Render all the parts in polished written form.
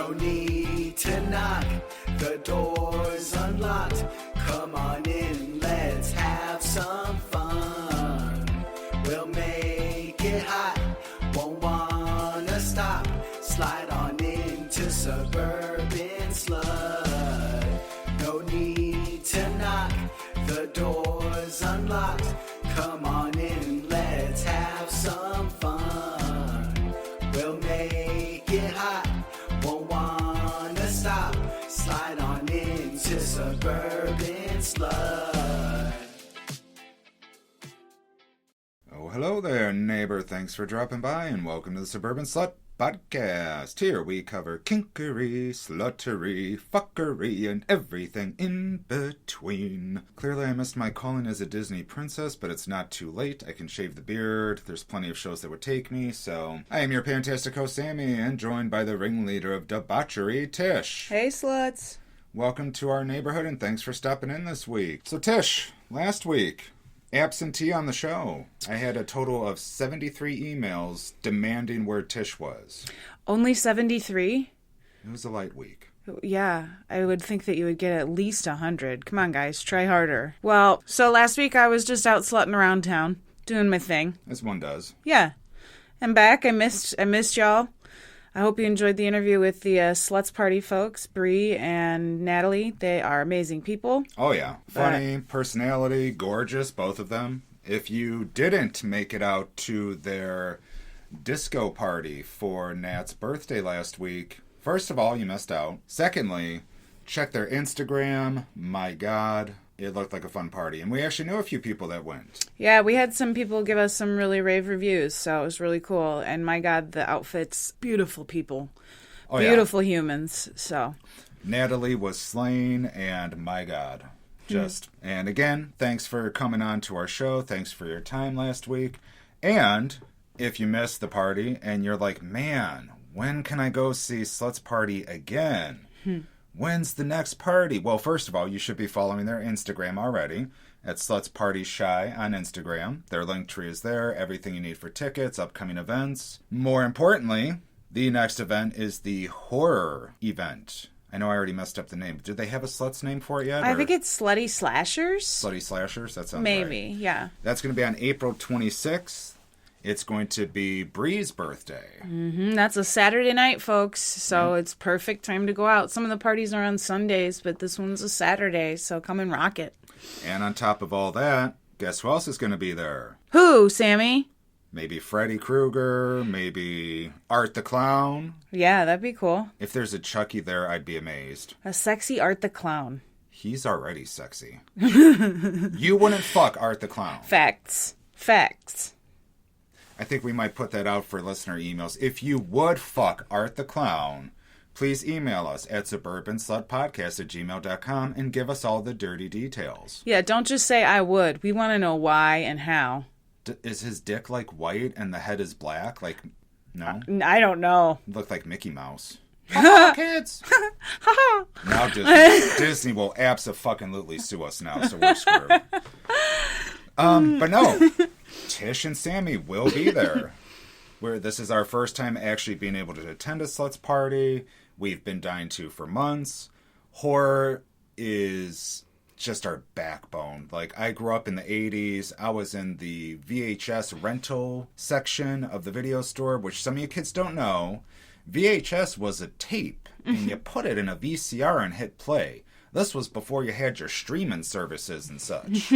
No need to knock, the door's unlocked. Come on in, let's have some fun. We'll make it hot, won't wanna stop. Slide on into Suburban Slut. No need to knock, the door's unlocked. Come on in, let's have some fun. We'll make it hot, won't wanna stop. Slide on into Suburban Slut. Oh, hello there, neighbor. Thanks for dropping by, and welcome to the Suburban Slut Podcast. Here we cover kinkery, sluttery, fuckery, and everything in between. Clearly I missed my calling as a Disney princess, but it's not too late. I can shave the beard. There's plenty of shows that would take me, so I am your fantastic host, Sammie, and joined by the ringleader of debauchery, TIsh. Hey, sluts. Welcome to our neighborhood, and thanks for stopping in this week. So, TIsh, last week, absentee on the show. I had a total of 73 emails demanding where TIsh was. Only 73? It was a light week. Yeah, I would think that you would get at least 100. Come on, guys, try harder. Well, so last week I was just out slutting around town, doing my thing. As one does. Yeah. I'm back. I missed y'all. I hope you enjoyed the interview with the Sluts Party folks, Bree and Natalie. They are amazing people. Oh, yeah. Funny, personality, gorgeous, both of them. If you didn't make it out to their disco party for Nat's birthday last week, first of all, you missed out. Secondly, check their Instagram. My God, it looked like a fun party. And we actually knew a few people that went. Yeah, we had some people give us some really rave reviews, so it was really cool. And my God, the outfits, beautiful people. Oh, beautiful humans, so. Natalie was slain, and my God. And again, thanks for coming on to our show. Thanks for your time last week. And if you missed the party and you're like, man, when can I go see Sluts Party again? When's the next party? Well, first of all, you should be following their Instagram already at Sluts Party Shy on Instagram. Their link tree is there. Everything you need for tickets, upcoming events. More importantly, the next event is the horror event. I know I already messed up the name. Did they have a Sluts name for it yet? I think it's Slutty Slashers. Slutty Slashers? That sounds Maybe, right. Yeah. That's going to be on April 26th. It's going to be Bree's birthday. That's a Saturday night, folks, so it's perfect time to go out. Some of the parties are on Sundays, but this one's a Saturday, so come and rock it. And on top of all that, guess who else is going to be there? Who, Sammie? Maybe Freddy Krueger, maybe Art the Clown. Yeah, that'd be cool. If there's a Chucky there, I'd be amazed. A sexy Art the Clown. He's already sexy. You wouldn't fuck Art the Clown. Facts. I think we might put that out for listener emails. If you would fuck Art the Clown, please email us at suburbanslutpodcast@gmail.com and give us all the dirty details. Yeah, don't just say I would. We want to know why and how. Is his dick like white and the head is black? Like, no? I don't know. It looked like Mickey Mouse. Ha kids! Now Disney will abso-fucking-lutely sue us now, so we're screwed. But no, Tish and Sammie will be there. This is our first time actually being able to attend a Sluts Party. We've been dying to for months. Horror is just our backbone. Like, I grew up in the 80s. I was in the VHS rental section of the video store, which some of you kids don't know. VHS was a tape, and you put it in a VCR and hit play. This was before you had your streaming services and such.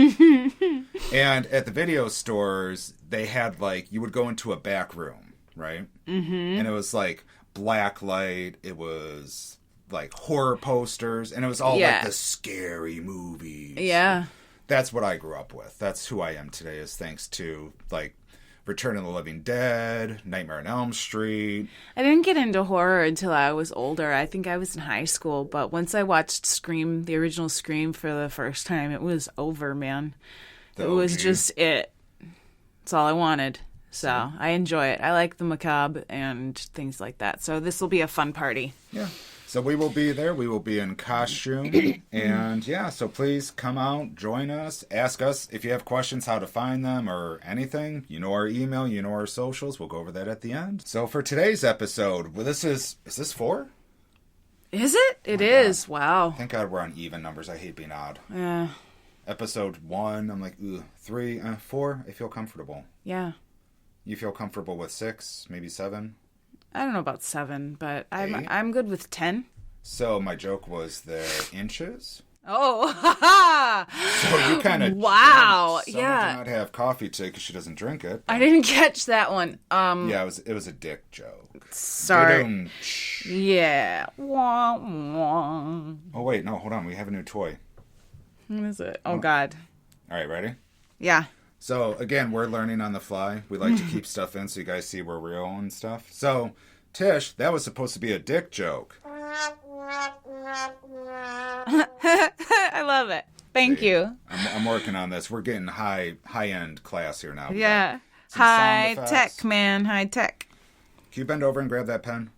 And at the video stores, they had, like, you would go into a back room, right? And it was, like, black light. It was, like, horror posters. And it was all, like, the scary movies. Yeah. That's what I grew up with. That's who I am today, is thanks to, like, Return of the Living Dead, Nightmare on Elm Street. I didn't get into horror until I was older. I think I was in high school. But once I watched Scream, the original Scream, for the first time, it was over, man. It was just it. That's all I wanted. So I enjoy it. I like the macabre and things like that. So this will be a fun party. Yeah. So we will be there. We will be in costume. And yeah, so please come out, join us, ask us if you have questions how to find them or anything. You know our email, you know our socials. We'll go over that at the end. So for today's episode, this is this 4? Is it? It is. Wow. Thank God we're on even numbers. I hate being odd. Yeah. Episode 1, I'm like, 3, 4, I feel comfortable. Yeah. You feel comfortable with 6, maybe 7? I don't know about 7, but 8? I'm good with 10. So my joke was the inches. Oh, haha! So you kind of wow, Someone yeah. did not have coffee today because she doesn't drink it. I didn't catch that one. Yeah, it was a dick joke. Sorry. Didum. Yeah. Wah, wah. Oh wait, no, hold on. We have a new toy. What is it? Oh God. All right, ready? Yeah. So again, we're learning on the fly. We like to keep stuff in so you guys see we're real and stuff. So, Tish, that was supposed to be a dick joke. I love it. Thank you. I'm working on this. We're getting high end class here now. Yeah. Some sound High effects. tech, man. High tech. Can you bend over and grab that pen?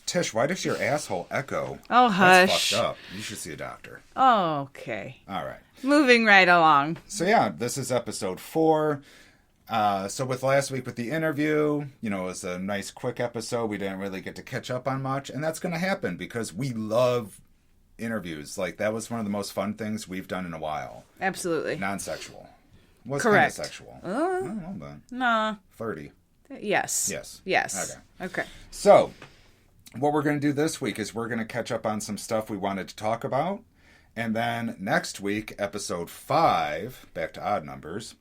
Tish, why does your asshole echo? Oh, That's hush. fucked up. You should see a doctor. Okay. All right. Moving right along. So yeah, this is episode 4. So with last week with the interview, it was a nice quick episode. We didn't really get to catch up on much, and that's going to happen because we love interviews. Like, that was one of the most fun things we've done in a while. Absolutely. Non-sexual. Was Correct. kind of sexual. I don't know, but Nah. flirty. Yes. Yes. Yes. Okay. Okay. So, what we're going to do this week is we're going to catch up on some stuff we wanted to talk about. And then next week, episode 5, back to odd numbers,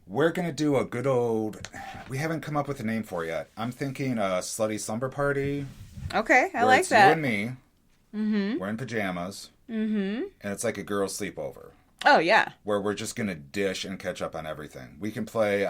we're going to do a good old... We haven't come up with a name for it yet. I'm thinking a slutty slumber party. Okay, I where like it's that. you and me. Mm-hmm. We're in pajamas. Mm-hmm. And it's like a girls' sleepover. Oh, yeah. Where we're just going to dish and catch up on everything. We can play...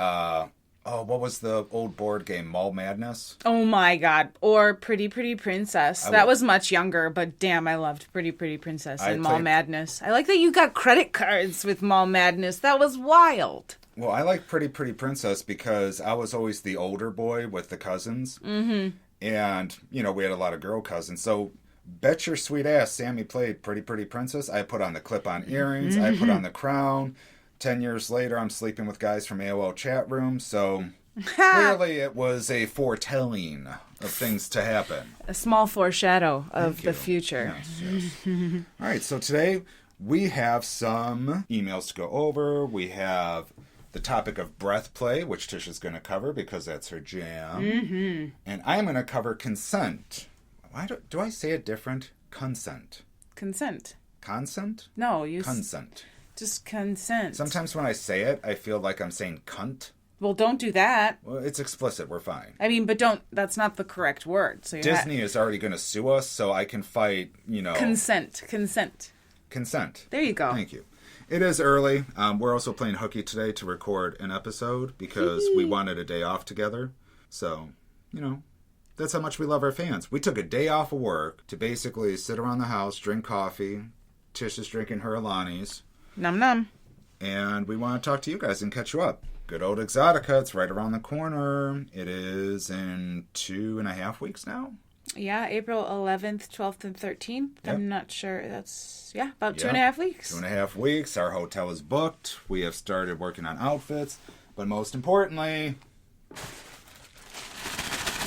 what was the old board game? Mall Madness? Oh my God. Or Pretty Pretty Princess. That was much younger, but damn, I loved Pretty Pretty Princess and Mall Madness. I like that you got credit cards with Mall Madness. That was wild. Well, I like Pretty Pretty Princess because I was always the older boy with the cousins. Mm-hmm. And, we had a lot of girl cousins. So, bet your sweet ass Sammie played Pretty Pretty Princess. I put on the clip-on earrings. I put on the crown. 10 years later, I'm sleeping with guys from AOL chat room, so clearly it was a foretelling of things to happen. A small foreshadow of the future. Yes. All right, so today we have some emails to go over. We have the topic of breath play, which Tish is going to cover because that's her jam. Mm-hmm. And I'm going to cover consent. Do I say it different? Consent. Consent. Consent? No, you... Consent. Just consent. Sometimes when I say it, I feel like I'm saying cunt. Well, don't do that. Well, it's explicit. We're fine. I mean, but don't... That's not the correct word. So Disney is already going to sue us, so I can fight, Consent. Consent. Consent. There you go. Thank you. It is early. We're also playing hooky today to record an episode because we wanted a day off together. So, that's how much we love our fans. We took a day off of work to basically sit around the house, drink coffee. Tish is drinking her Alani's. Num num. And we want to talk to you guys and catch you up. Good old Exxxotica. It's right around the corner. It is in 2.5 weeks now. Yeah, April 11th, 12th, and 13th. Yep. I'm not sure. That's, about 2.5 weeks. 2.5 weeks. Our hotel is booked. We have started working on outfits. But most importantly,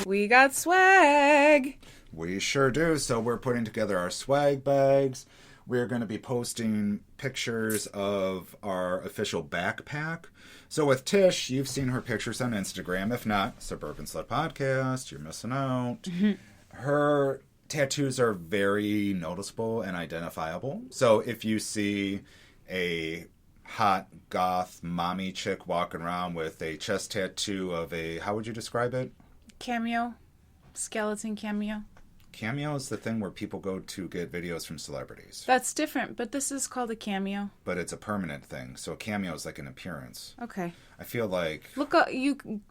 we got swag. We sure do. So we're putting together our swag bags. We're going to be posting pictures of our official backpack. So with Tish, you've seen her pictures on Instagram. If not, Suburban Slut Podcast, you're missing out. Mm-hmm. Her tattoos are very noticeable and identifiable. So if you see a hot goth mommy chick walking around with a chest tattoo of a, how would you describe it? Cameo. Skeleton cameo. Cameo is the thing where people go to get videos from celebrities. That's different, but this is called a cameo. But it's a permanent thing, so a cameo is like an appearance. Okay. I feel like... Look up, you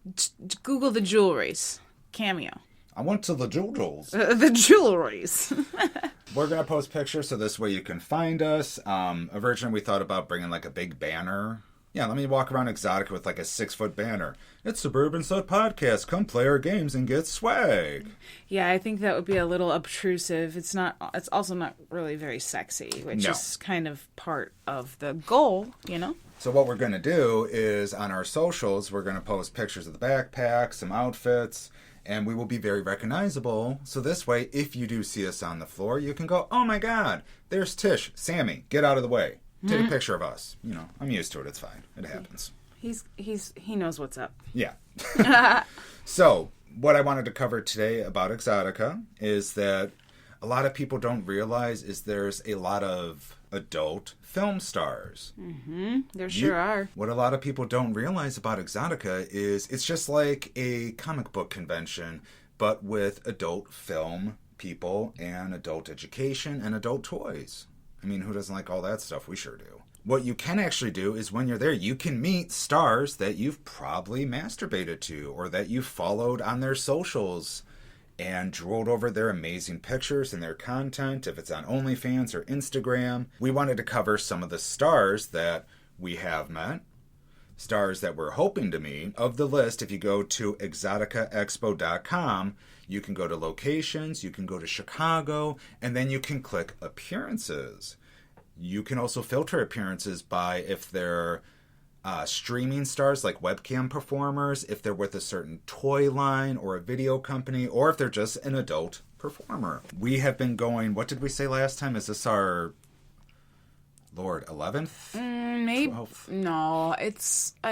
Google the jewelries. Cameo. I went to the jewels. The jewelries. We're going to post pictures so this way you can find us. Originally we thought about bringing like a big banner Yeah, let me walk around Exxxotica with like a 6-foot banner. It's Suburban Slut Podcast. Come play our games and get swag. Yeah, I think that would be a little obtrusive. It's also not really very sexy, which is kind of part of the goal, you know? So what we're going to do is on our socials, we're going to post pictures of the backpack, some outfits, and we will be very recognizable. So this way, if you do see us on the floor, you can go, oh my God, there's Tish, Sammie, get out of the way. Take a picture of us. You know, I'm used to it. It's fine. It happens. He knows what's up. Yeah. So what I wanted to cover today about Exxxotica is that a lot of people don't realize is there's a lot of adult film stars. Mm-hmm. There sure are. What a lot of people don't realize about Exxxotica is it's just like a comic book convention, but with adult film people and adult education and adult toys. I mean, who doesn't like all that stuff? We sure do. What you can actually do is when you're there, you can meet stars that you've probably masturbated to or that you followed on their socials and drooled over their amazing pictures and their content, if it's on OnlyFans or Instagram. We wanted to cover some of the stars that we have met, stars that we're hoping to meet. Of the list, if you go to exxxoticaexpo.com, you can go to locations, you can go to Chicago, and then you can click appearances. You can also filter appearances by if they're streaming stars like webcam performers, if they're with a certain toy line or a video company, or if they're just an adult performer. We have been going, what did we say last time? Is this our, Lord, 11th? Maybe. 12th? No, I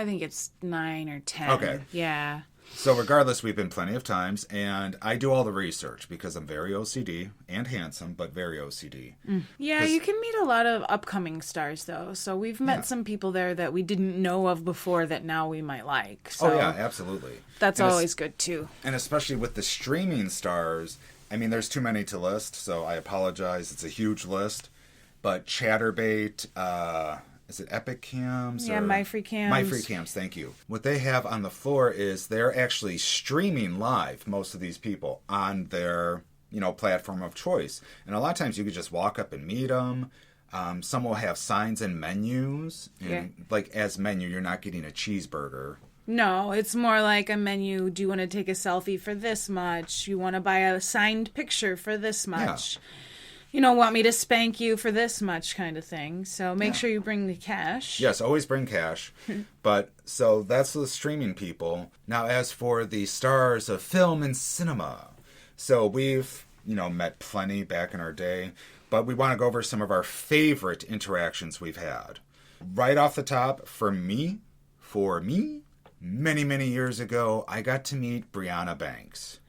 think it's 9 or 10. Okay. Yeah. So regardless, we've been plenty of times, and I do all the research because I'm very OCD and handsome, but very OCD. Yeah, you can meet a lot of upcoming stars, though. So we've met some people there that we didn't know of before that now we might like. So oh, yeah, absolutely. That's always good, too. And especially with the streaming stars, I mean, there's too many to list, so I apologize. It's a huge list. But Chatterbait, is it Epic Cams? Yeah, My Free Cams. My Free Cams, thank you. What they have on the floor is they're actually streaming live, most of these people, on their, platform of choice. And a lot of times you could just walk up and meet them. Some will have signs and menus. And like as menu, you're not getting a cheeseburger. No, it's more like a menu. Do you want to take a selfie for this much? You want to buy a signed picture for this much? Yeah. Want me to spank you for this much kind of thing. So make sure you bring the cash. Yes, always bring cash. But so that's the streaming people. Now, as for the stars of film and cinema, so we've, met plenty back in our day, but we want to go over some of our favorite interactions we've had. Right off the top, for me, many, many years ago, I got to meet Brianna Banks,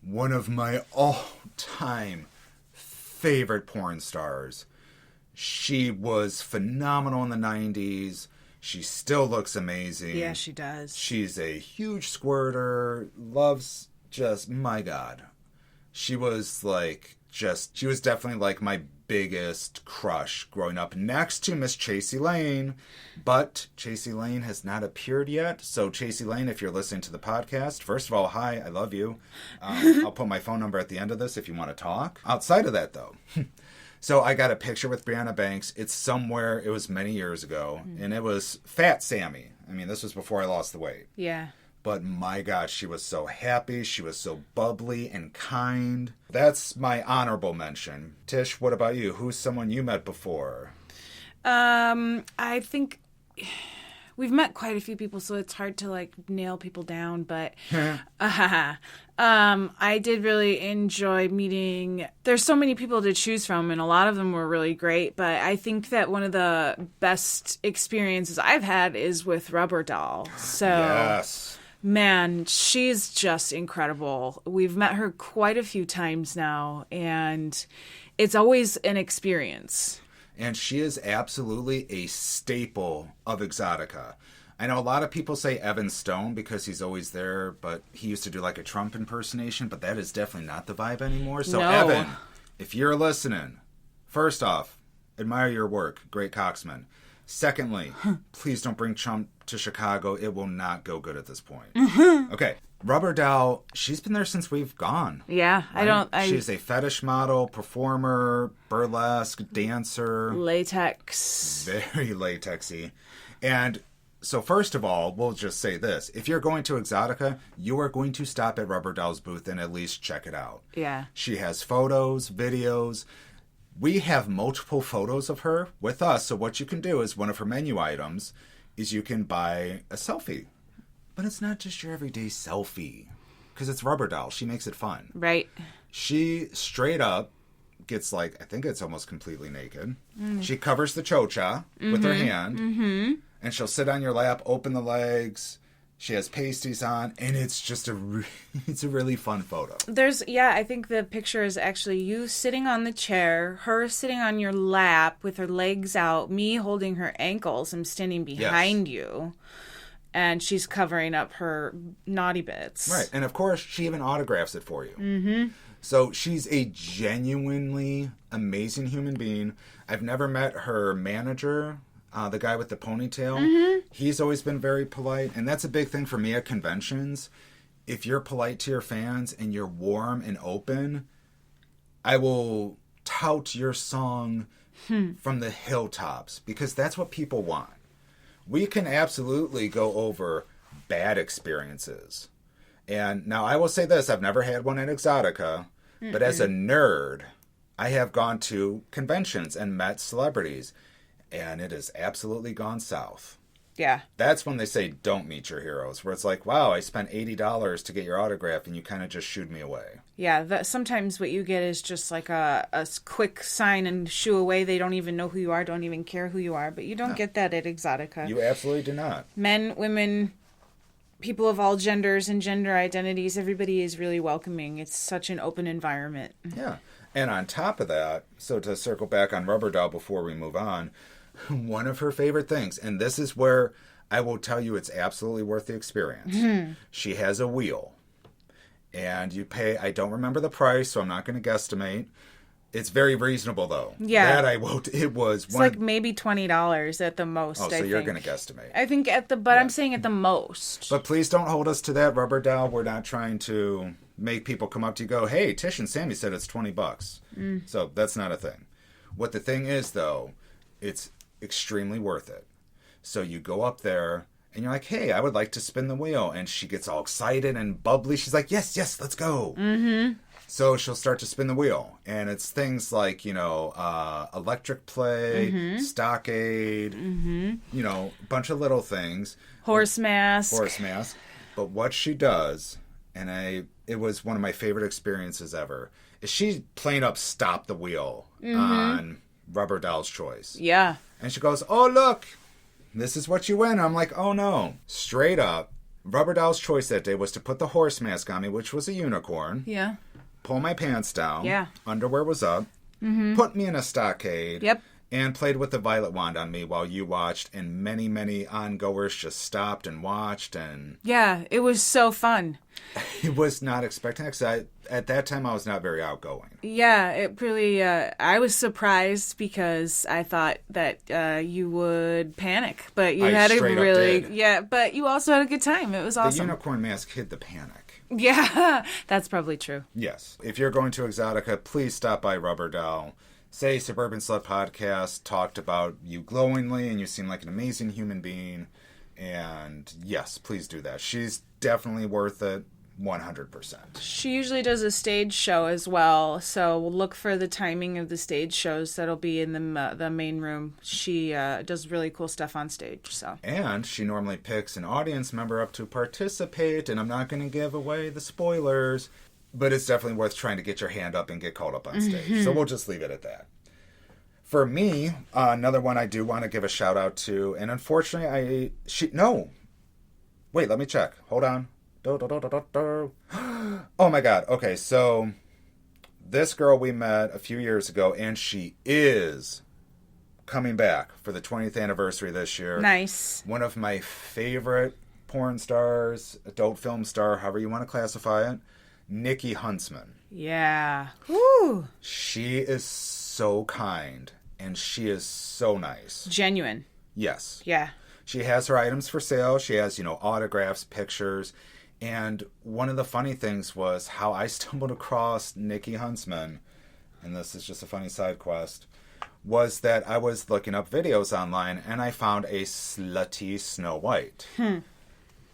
one of my all-time favorite porn stars. She was phenomenal in the 90s. She still looks amazing. Yeah, she does. She's a huge squirter. Loves my God. She was definitely like my biggest crush growing up, next to Miss Chasey Lane. But Chasey Lane has not appeared yet. So Chasey Lane, if you're listening to the podcast, first of all, hi, I love you. I'll put my phone number at the end of this if you want to talk. Outside of that, though, so I got a picture with Brianna Banks. It's somewhere, it was many years ago, and it was Fat Sammie. I mean, this was before I lost the weight. Yeah. But my God, she was so happy. She was so bubbly and kind. That's my honorable mention. Tish, what about you? Who's someone you met before? I think we've met quite a few people, so it's hard to nail people down. But I did really enjoy meeting. There's so many people to choose from, and a lot of them were really great. But I think that one of the best experiences I've had is with Rubber Doll. So. Yes. Man, she's just incredible. We've met her quite a few times now, and it's always an experience. And she is absolutely a staple of Exxxotica. I know a lot of people say Evan Stone because he's always there, but he used to do like a Trump impersonation, but that is definitely not the vibe anymore. So no. Evan, if you're listening, first off, admire your work. Great cocksman. Secondly, please don't bring Trump to Chicago. It will not go good at this point. Okay. Rubber Doll, she's been there since we've gone. Yeah, right? She's a fetish model, performer, burlesque, dancer. Latex. Very latexy. And So first of all, we'll just say this. If you're going to Exxxotica, you are going to stop at Rubber Doll's booth and at least check it out. Yeah. She has photos, videos. We have multiple photos of her with us. So what you can do is one of her menu items is you can buy a selfie. But it's not just your everyday selfie. Because it's Rubber Doll. She makes it fun. Right. She straight up gets I think it's almost completely naked. She covers the cho-cha with her hand. Mm-hmm. And she'll sit on your lap, open the legs. She has pasties on, and it's just it's a really fun photo. I think the picture is actually you sitting on the chair, her sitting on your lap with her legs out, me holding her ankles. I'm standing behind you, and she's covering up her naughty bits. Right, and of course, she even autographs it for you. Mm-hmm. So she's a genuinely amazing human being. I've never met her manager. The guy with the ponytail, he's always been very polite. And that's a big thing for me at conventions. If you're polite to your fans and you're warm and open, I will tout your song from the hilltops because that's what people want. We can absolutely go over bad experiences. And now I will say this, I've never had one at Exxxotica, but as a nerd, I have gone to conventions and met celebrities. And it has absolutely gone south. Yeah. That's when they say don't meet your heroes, where it's like, wow, I spent $80 to get your autograph and you kind of just shooed me away. Yeah, sometimes what you get is just like a quick sign and shoo away. They don't even know who you are, don't even care who you are. But you don't get that at Exxxotica. You absolutely do not. Men, women, people of all genders and gender identities, everybody is really welcoming. It's such an open environment. Yeah. And on top of that, so to circle back on Rubber Doll before we move on, one of her favorite things, and this is where I will tell you it's absolutely worth the experience. She has a wheel. And you pay, I don't remember the price, so I'm not going to guesstimate. It's very reasonable, though. Yeah. That I will, it was... It's like maybe $20 at the most, Oh, so you're going to guesstimate. I think I'm saying at the most. But please don't hold us to that, Rubber Doll. We're not trying to make people come up to you and go, hey, Tish and Sammie said it's $20. So that's not a thing. What the thing is, though, it's extremely worth it. So you go up there and you're like, hey, I would like to spin the wheel. And she gets all excited and bubbly. She's like, yes, let's go. Mm-hmm. So she'll start to spin the wheel. And it's things like, electric play, stockade, a bunch of little things. Horse mask. But what she does, and it was one of my favorite experiences ever, is she plain up stopped the wheel on Rubber Doll's Choice. Yeah. And she goes, oh, look, this is what you win. I'm like, oh, no. Straight up, Rubber Doll's Choice that day was to put the horse mask on me, which was a unicorn. Yeah. Pull my pants down. Yeah. Underwear was up. Put me in a stockade. Yep. And played with the violet wand on me while you watched. And many, many ongoers just stopped and watched. And yeah, it was so fun. I was not expecting it because at that time I was not very outgoing. Yeah, it really, I was surprised because I thought that you would panic. But you had a really, but you also had a good time. It was awesome. The unicorn mask hid the panic. Yeah, that's probably true. Yes. If you're going to Exxxotica, please stop by Rubber Doll. Say Suburban Slut Podcast talked about you glowingly and you seem like an amazing human being. And yes, please do that. She's definitely worth it. 100%. She usually does a stage show as well, so we'll look for the timing of the stage shows that'll be in the main room. She does really cool stuff on stage. And she normally picks an audience member up to participate, and I'm not going to give away the spoilers, but it's definitely worth trying to get your hand up and get called up on stage. So we'll just leave it at that. For me, another one I do want to give a shout out to, and unfortunately wait, let me check. Hold on. Oh my god. Okay, so this girl we met a few years ago, and she is coming back for the 20th anniversary this year. Nice. One of my favorite porn stars, adult film star, however you want to classify it, Nikki Huntsman. Yeah. Woo. She is so kind, and she is so nice. Genuine. Yes. Yeah. She has her items for sale. She has, autographs, pictures. And one of the funny things was how I stumbled across Nikki Huntsman, and this is just a funny side quest, was that I was looking up videos online and I found a slutty Snow White.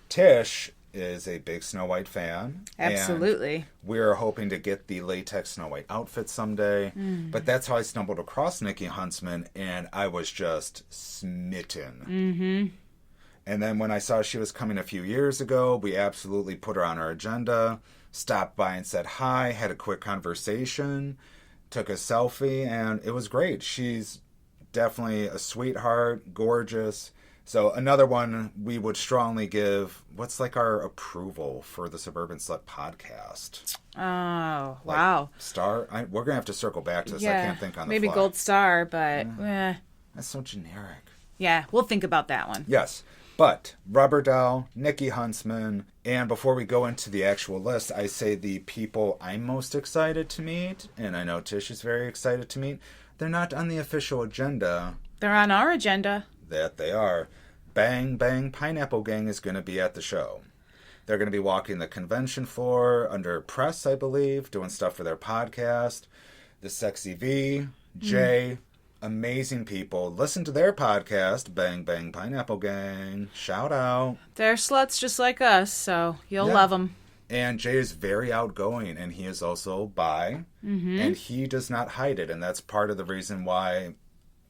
Tish is a big Snow White fan. Absolutely. We're hoping to get the latex Snow White outfit someday. But that's how I stumbled across Nikki Huntsman, and I was just smitten. Mm-hmm. And then when I saw she was coming a few years ago, we absolutely put her on our agenda, stopped by and said hi, had a quick conversation, took a selfie, and it was great. She's definitely a sweetheart, gorgeous. So another one we would strongly give, what's like our approval for the Suburban Slut podcast? Oh, wow. Star? We're going to have to circle back to this. I can't think on the maybe fly. Gold Star, but That's so generic. yeah, we'll think about that one. Yes. But Rubber Doll, Nikki Huntsman, and before we go into the actual list, I say the people I'm most excited to meet, and I know Tish is very excited to meet, they're not on the official agenda. They're on our agenda. That they are. Bang Bang Pineapple Gang is going to be at the show. They're going to be walking the convention floor under press, I believe, doing stuff for their podcast. The Sexy V, Jay, amazing people. Listen to their podcast, Bang Bang Pineapple Gang. Shout out. They're sluts just like us, so you'll love them. And Jay is very outgoing, and he is also bi, and he does not hide it. And that's part of the reason why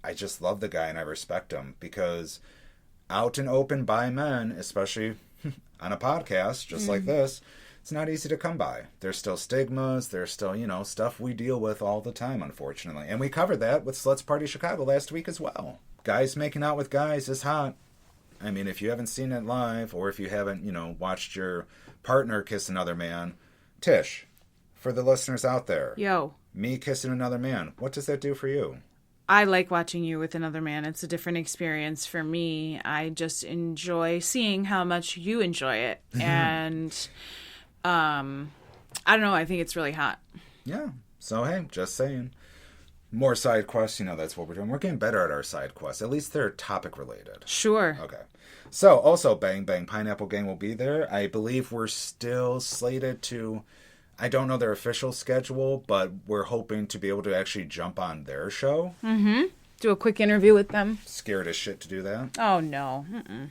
I just love the guy and I respect him, because out and open bi men, especially on a podcast just like this, it's not easy to come by. There's still stigmas. There's still, stuff we deal with all the time, unfortunately. And we covered that with Sluts Party Chicago last week as well. Guys making out with guys is hot. I mean, if you haven't seen it live, or if you haven't, watched your partner kiss another man, Tish, for the listeners out there, me kissing another man, what does that do for you? I like watching you with another man. It's a different experience for me. I just enjoy seeing how much you enjoy it. And I don't know. I think it's really hot. Yeah. So, hey, just saying. More side quests. That's what we're doing. We're getting better at our side quests. At least they're topic related. Sure. Okay. So, also, Bang Bang Pineapple Gang will be there. I believe we're still slated to... I don't know their official schedule, but we're hoping to be able to actually jump on their show. Mm-hmm. Do a quick interview with them. Scared as shit to do that. Oh, no. Mm-mm.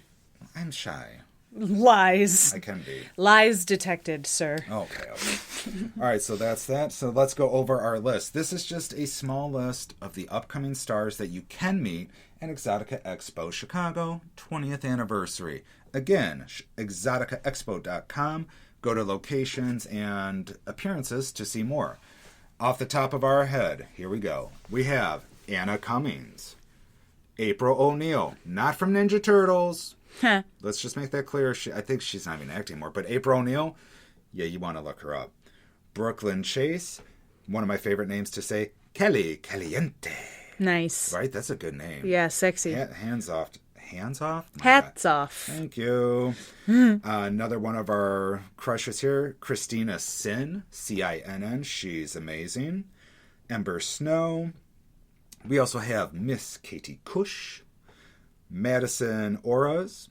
I'm shy. Lies. I can be. Lies detected, sir. Okay. All right, so that's that. So let's go over our list. This is just a small list of the upcoming stars that you can meet at Exxxotica Expo Chicago 20th anniversary. Again, exxxoticaexpo.com. Go to locations and appearances to see more. Off the top of our head, here we go. We have Anna Cummings, April O'Neil, not from Ninja Turtles. Let's just make that clear. I think she's not even acting more. But April O'Neil, yeah, you want to look her up. Brooklyn Chase, one of my favorite names to say, Kelly Caliente. Nice. Right? That's a good name. Yeah, sexy. Hands off. Hands off? Hats off. Thank you. Another one of our crushes here, Christina Sin, Cinn. She's amazing. Ember Snow. We also have Miss Katie Cush, Madison Auras.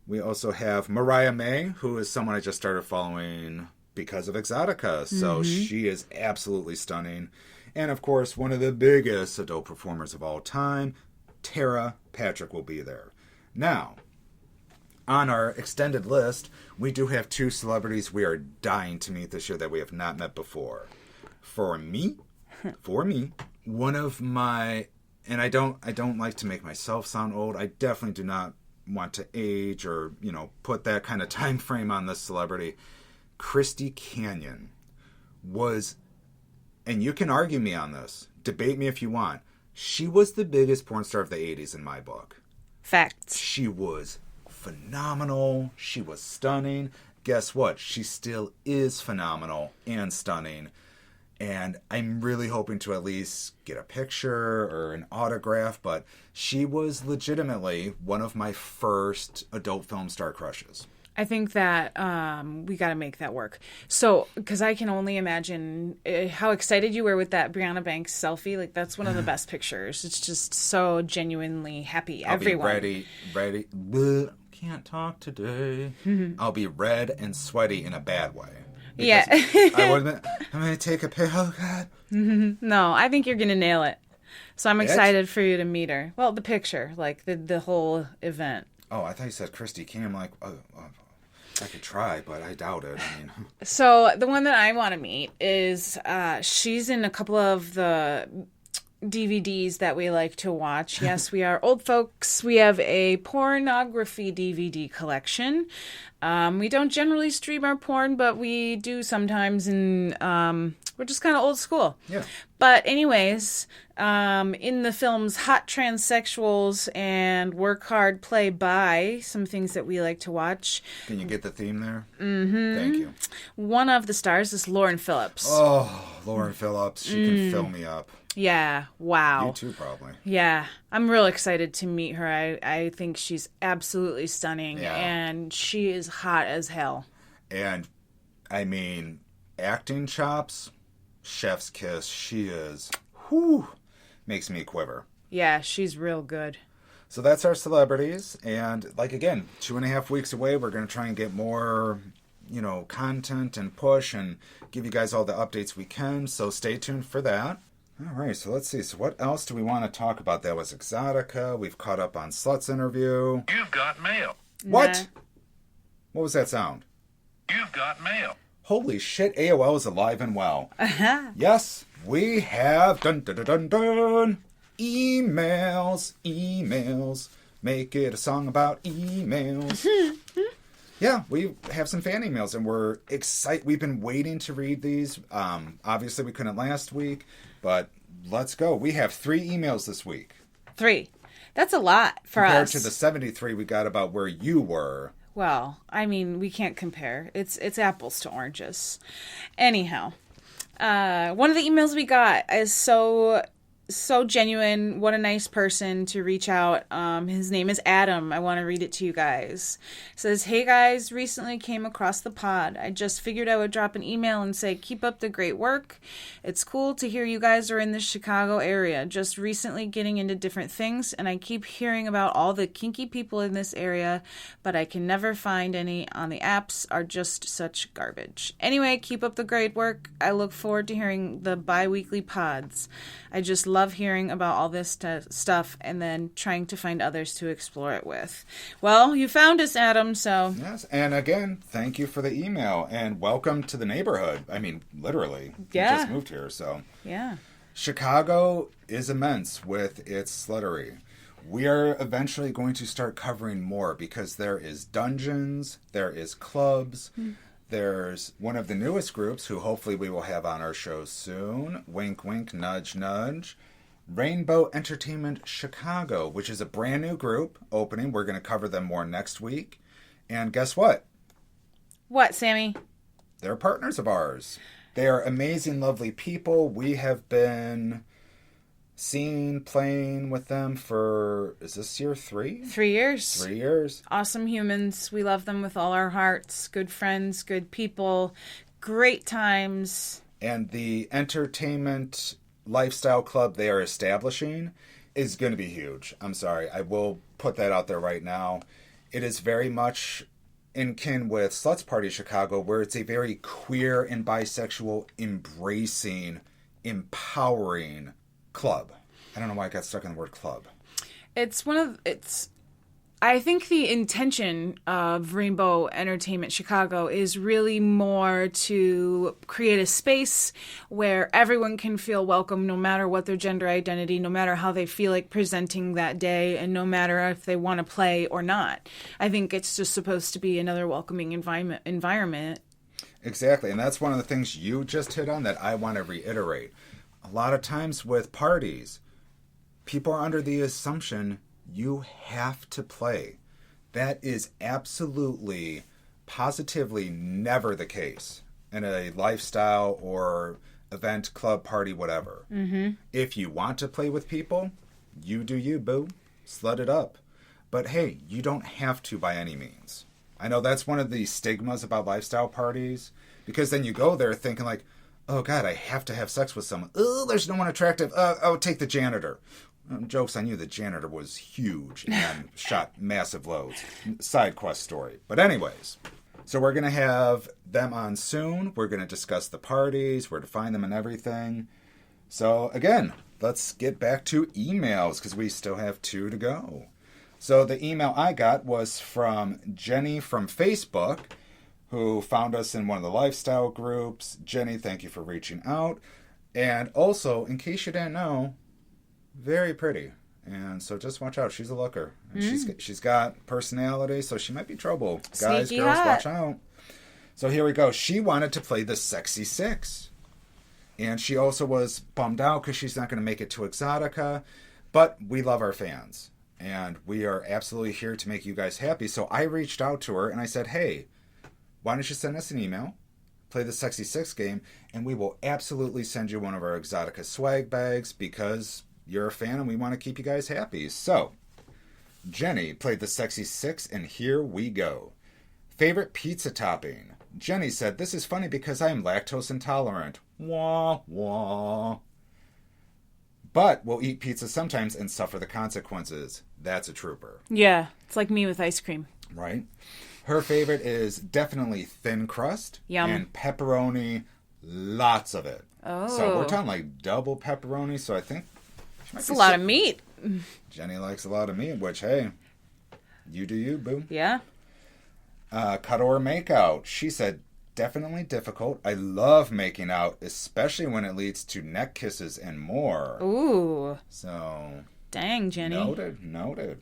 We also have Mariah May, who is someone I just started following because of Exxxotica. So she is absolutely stunning. And of course, one of the biggest adult performers of all time, Tara Patrick, will be there. Now, on our extended list, we do have two celebrities we are dying to meet this year that we have not met before. For me, one of my, and I don't like to make myself sound old. I definitely do not want to age or, put that kind of time frame on this celebrity. Christy Canyon was, and you can argue me on this, debate me if you want, she was the biggest porn star of the 80s in my book. Facts. She was phenomenal. She was stunning. Guess what? She still is phenomenal and stunning. And I'm really hoping to at least get a picture or an autograph. But she was legitimately one of my first adult film star crushes. I think that we got to make that work. So, because I can only imagine how excited you were with that Brianna Banks selfie. Like, that's one of the best pictures. It's just so genuinely happy. Everyone. I'll be ready. Can't talk today. I'll be red and sweaty in a bad way. Yeah. I'm going to take a pic. Oh, God. No, I think you're going to nail it. So I'm excited for you to meet her. Well, the picture, like the whole event. Oh, I thought you said Christy King. I'm like, I could try, but I doubt it. I mean, so the one that I want to meet is she's in a couple of the DVDs that we like to watch. Yes, we are old folks. We have a pornography DVD collection. We don't generally stream our porn, but we do sometimes, and we're just kind of old school. Yeah. But anyways, in the films Hot Transsexuals and Work Hard, Play By, some things that we like to watch. Can you get the theme there? Mm-hmm. Thank you. One of the stars is Lauren Phillips. Oh, Lauren Phillips. She can fill me up. Yeah, wow. You too, probably. Yeah, I'm real excited to meet her. I think she's absolutely stunning, and she is hot as hell. And, I mean, acting chops, chef's kiss, she is, makes me quiver. Yeah, she's real good. So that's our celebrities, and, like, again, 2.5 weeks away, we're going to try and get more, content and push and give you guys all the updates we can, so stay tuned for that. All right, so let's see. So what else do we want to talk about? That was Exxxotica. We've caught up on Slut's interview. You've got mail. What? What was that sound? You've got mail. Holy shit, AOL is alive and well. Yes, we have emails. Make it a song about emails. Yeah, we have some fan emails, and we're excited. We've been waiting to read these. Obviously, we couldn't last week, but let's go. We have 3 emails this week. 3. That's a lot for Compared us. to the 73 we got about where you were. Well, I mean, we can't compare. It's apples to oranges. Anyhow, one of the emails we got is so genuine. What a nice person to reach out. His name is Adam. I want to read it to you guys. It says, "Hey guys, recently came across the pod. I just figured I would drop an email and say, keep up the great work. It's cool to hear you guys are in the Chicago area. Just recently getting into different things, and I keep hearing about all the kinky people in this area, but I can never find any on the apps. Are just such garbage. Anyway, keep up the great work. I look forward to hearing the bi-weekly pods. I just love hearing about all this stuff and then trying to find others to explore it with." Well, you found us, Adam, so... Yes, and again, thank you for the email, and welcome to the neighborhood. I mean, literally. Yeah. You just moved here, so... Yeah. Chicago is immense with its sluttery. We are eventually going to start covering more because there is dungeons, there is clubs, there's one of the newest groups who hopefully we will have on our show soon, wink wink, nudge nudge, Rainbow Entertainment Chicago, which is a brand new group opening. We're going to cover them more next week. And guess what? What, Sammy? They're partners of ours. They are amazing, lovely people. We have been playing with them for, is this year 3? 3 years. 3 years. Awesome humans. We love them with all our hearts. Good friends, good people, great times. And the entertainment lifestyle club they are establishing is going to be huge. I'm sorry. I will put that out there right now. It is very much in kin with Sluts Party Chicago, where it's a very queer and bisexual, embracing, empowering club. I don't know why I got stuck on the word club. I think the intention of Rainbow Entertainment Chicago is really more to create a space where everyone can feel welcome no matter what their gender identity, no matter how they feel like presenting that day, and no matter if they want to play or not. I think it's just supposed to be another welcoming environment. Exactly, and that's one of the things you just hit on that I want to reiterate. A lot of times with parties, people are under the assumption you have to play. That is absolutely, positively never the case in a lifestyle or event, club, party, whatever. Mm-hmm. If you want to play with people, you do you, boo. Slut it up. But hey, you don't have to by any means. I know that's one of the stigmas about lifestyle parties, because then you go there thinking like, oh God, I have to have sex with someone. Oh, there's no one attractive. Oh, take the janitor. Joke's on you, the janitor was huge and shot massive loads. Side quest story. But anyways, so we're going to have them on soon. We're going to discuss the parties, where to find them and everything. So again, let's get back to emails because we still have 2 to go. So the email I got was from Jenny from Facebook, who found us in one of the lifestyle groups. Jenny, thank you for reaching out. And also, in case you didn't know, very pretty. And so just watch out. She's a looker. And she's got personality, so she might be trouble. Guys, Sneaky girls, hot. watch out. So here we go. She wanted to play the Sexy Six. And she also was bummed out because she's not going to make it to Exxxotica. But we love our fans. And we are absolutely here to make you guys happy. So I reached out to her and I said, hey, why don't you send us an email, play the Sexy Six game, and we will absolutely send you one of our Exxxotica swag bags because you're a fan and we want to keep you guys happy. So, Jenny played the Sexy Six, and here we go. Favorite pizza topping? Jenny said, this is funny because I am lactose intolerant. Wah, wah. But will eat pizza sometimes and suffer the consequences. That's a trooper. Yeah, it's like me with ice cream. Right? Her favorite is definitely thin crust. Yum. And pepperoni, lots of it. Oh. So we're talking like double pepperoni, so I think she might It's be a lot sick. of meat. Jenny likes a lot of meat, which, hey, you do you, boo. Yeah. Cut or make out. She said, definitely difficult. I love making out, especially when it leads to neck kisses and more. Ooh. So, Dang, Jenny. noted.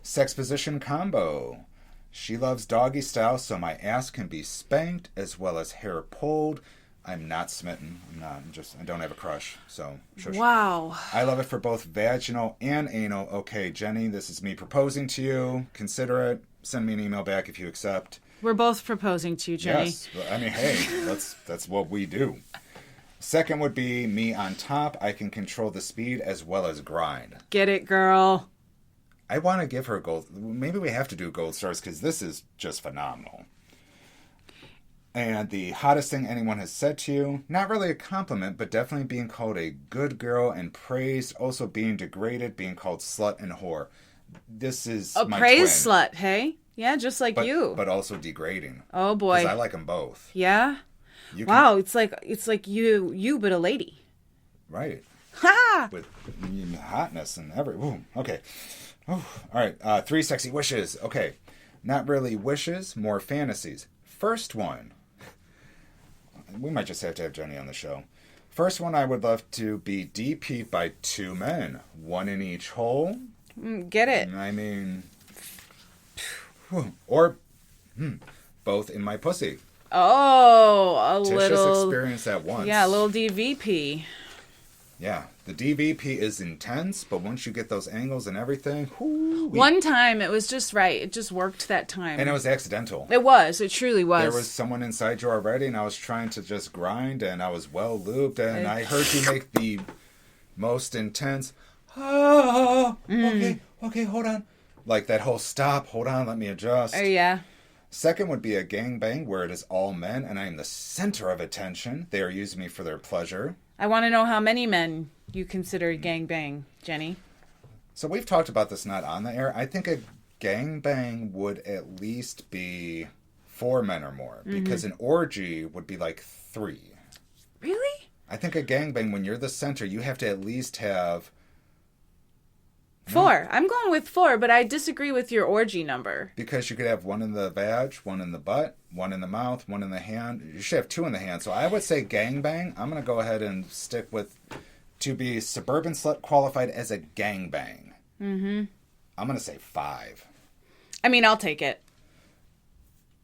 Sex position combo. She loves doggy style, so my ass can be spanked as well as hair pulled. I'm not smitten. I don't have a crush, so shush. Wow. I love it for both vaginal and anal. Okay, Jenny, this is me proposing to you. Consider it. Send me an email back if you accept. We're both proposing to you, Jenny. Yes. I mean, hey, that's what we do. Second would be me on top. I can control the speed as well as grind. Get it, girl. I want to give her gold. Maybe we have to do gold stars because this is just phenomenal. And the hottest thing anyone has said to you, not really a compliment, but definitely being called a good girl and praised. Also being degraded, being called slut and whore. This is A my praise twin, slut, hey? Yeah, just like you. but also degrading. Oh boy. Because I like them both. Yeah. You can- Wow, it's like you but a lady. Right. Ha! With hotness and ooh, okay. Ooh, all right. 3 sexy wishes. Okay. Not really wishes, more fantasies. First one. We might just have to have Jenny on the show. First one, I would love to be DP'd by 2 men. 1 in each hole. Get it. I mean... Or both in my pussy. Oh, a Tish little... has experienced that once. Yeah, a little DVP. Yeah. The DVP is intense, but once you get those angles and everything... One time, it was just right. It just worked that time. And it was accidental. It was. It truly was. There was someone inside you already, and I was trying to just grind, and I was well lubed, and I heard you make the most intense, okay, hold on. Like that whole stop, hold on, let me adjust. Oh, yeah. Second would be a gangbang where it is all men, and I am the center of attention. They are using me for their pleasure. I want to know how many men you consider gangbang, Jenny. So we've talked about this not on the air. I think a gangbang would at least be 4 men or more, because an orgy would be like 3. Really? I think a gangbang, when you're the center, you have to at least have... 4. I'm going with 4, but I disagree with your orgy number. Because you could have 1 in the vag, 1 in the butt, 1 in the mouth, 1 in the hand. You should have 2 in the hand. So I would say gangbang. I'm going to go ahead and stick with to be suburban slut qualified as a gangbang. Mm-hmm. I'm going to say 5. I mean, I'll take it.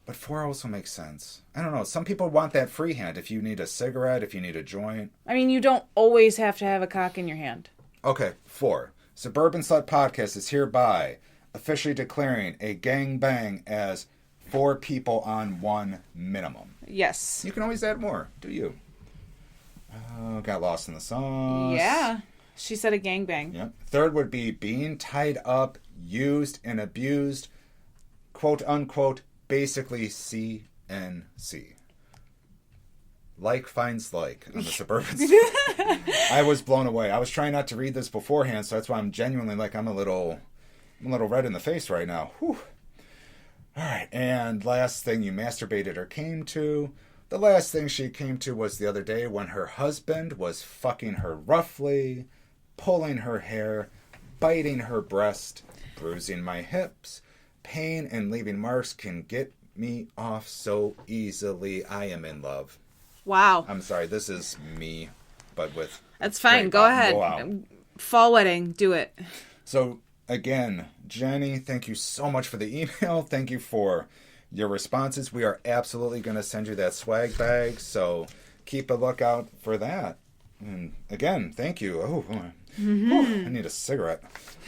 But 4 also makes sense. I don't know. Some people want that free hand. If you need a cigarette, if you need a joint. I mean, you don't always have to have a cock in your hand. Okay, 4. Suburban Slut Podcast is hereby officially declaring a gangbang as 4 people on 1 minimum. Yes. You can always add more. Do you? Oh, got lost in the sauce. Yeah. She said a gangbang. Yep. Third would be being tied up, used, and abused, quote unquote, basically CNC. Like finds like on the Suburban Slut. I was blown away. I was trying not to read this beforehand, so that's why I'm genuinely like I'm a little red in the face right now. Whew. All right, and last thing you masturbated or came to. The last thing she came to was the other day when her husband was fucking her roughly, pulling her hair, biting her breast, bruising my hips. Pain and leaving marks can get me off so easily. I am in love. Wow. I'm sorry, this is me, but with... That's fine. Go ahead. Fall wedding. Do it. So, again, Jenny, thank you so much for the email. Thank you for your responses. We are absolutely going to send you that swag bag, so keep a lookout for that. And again, thank you. Oh, I need a cigarette.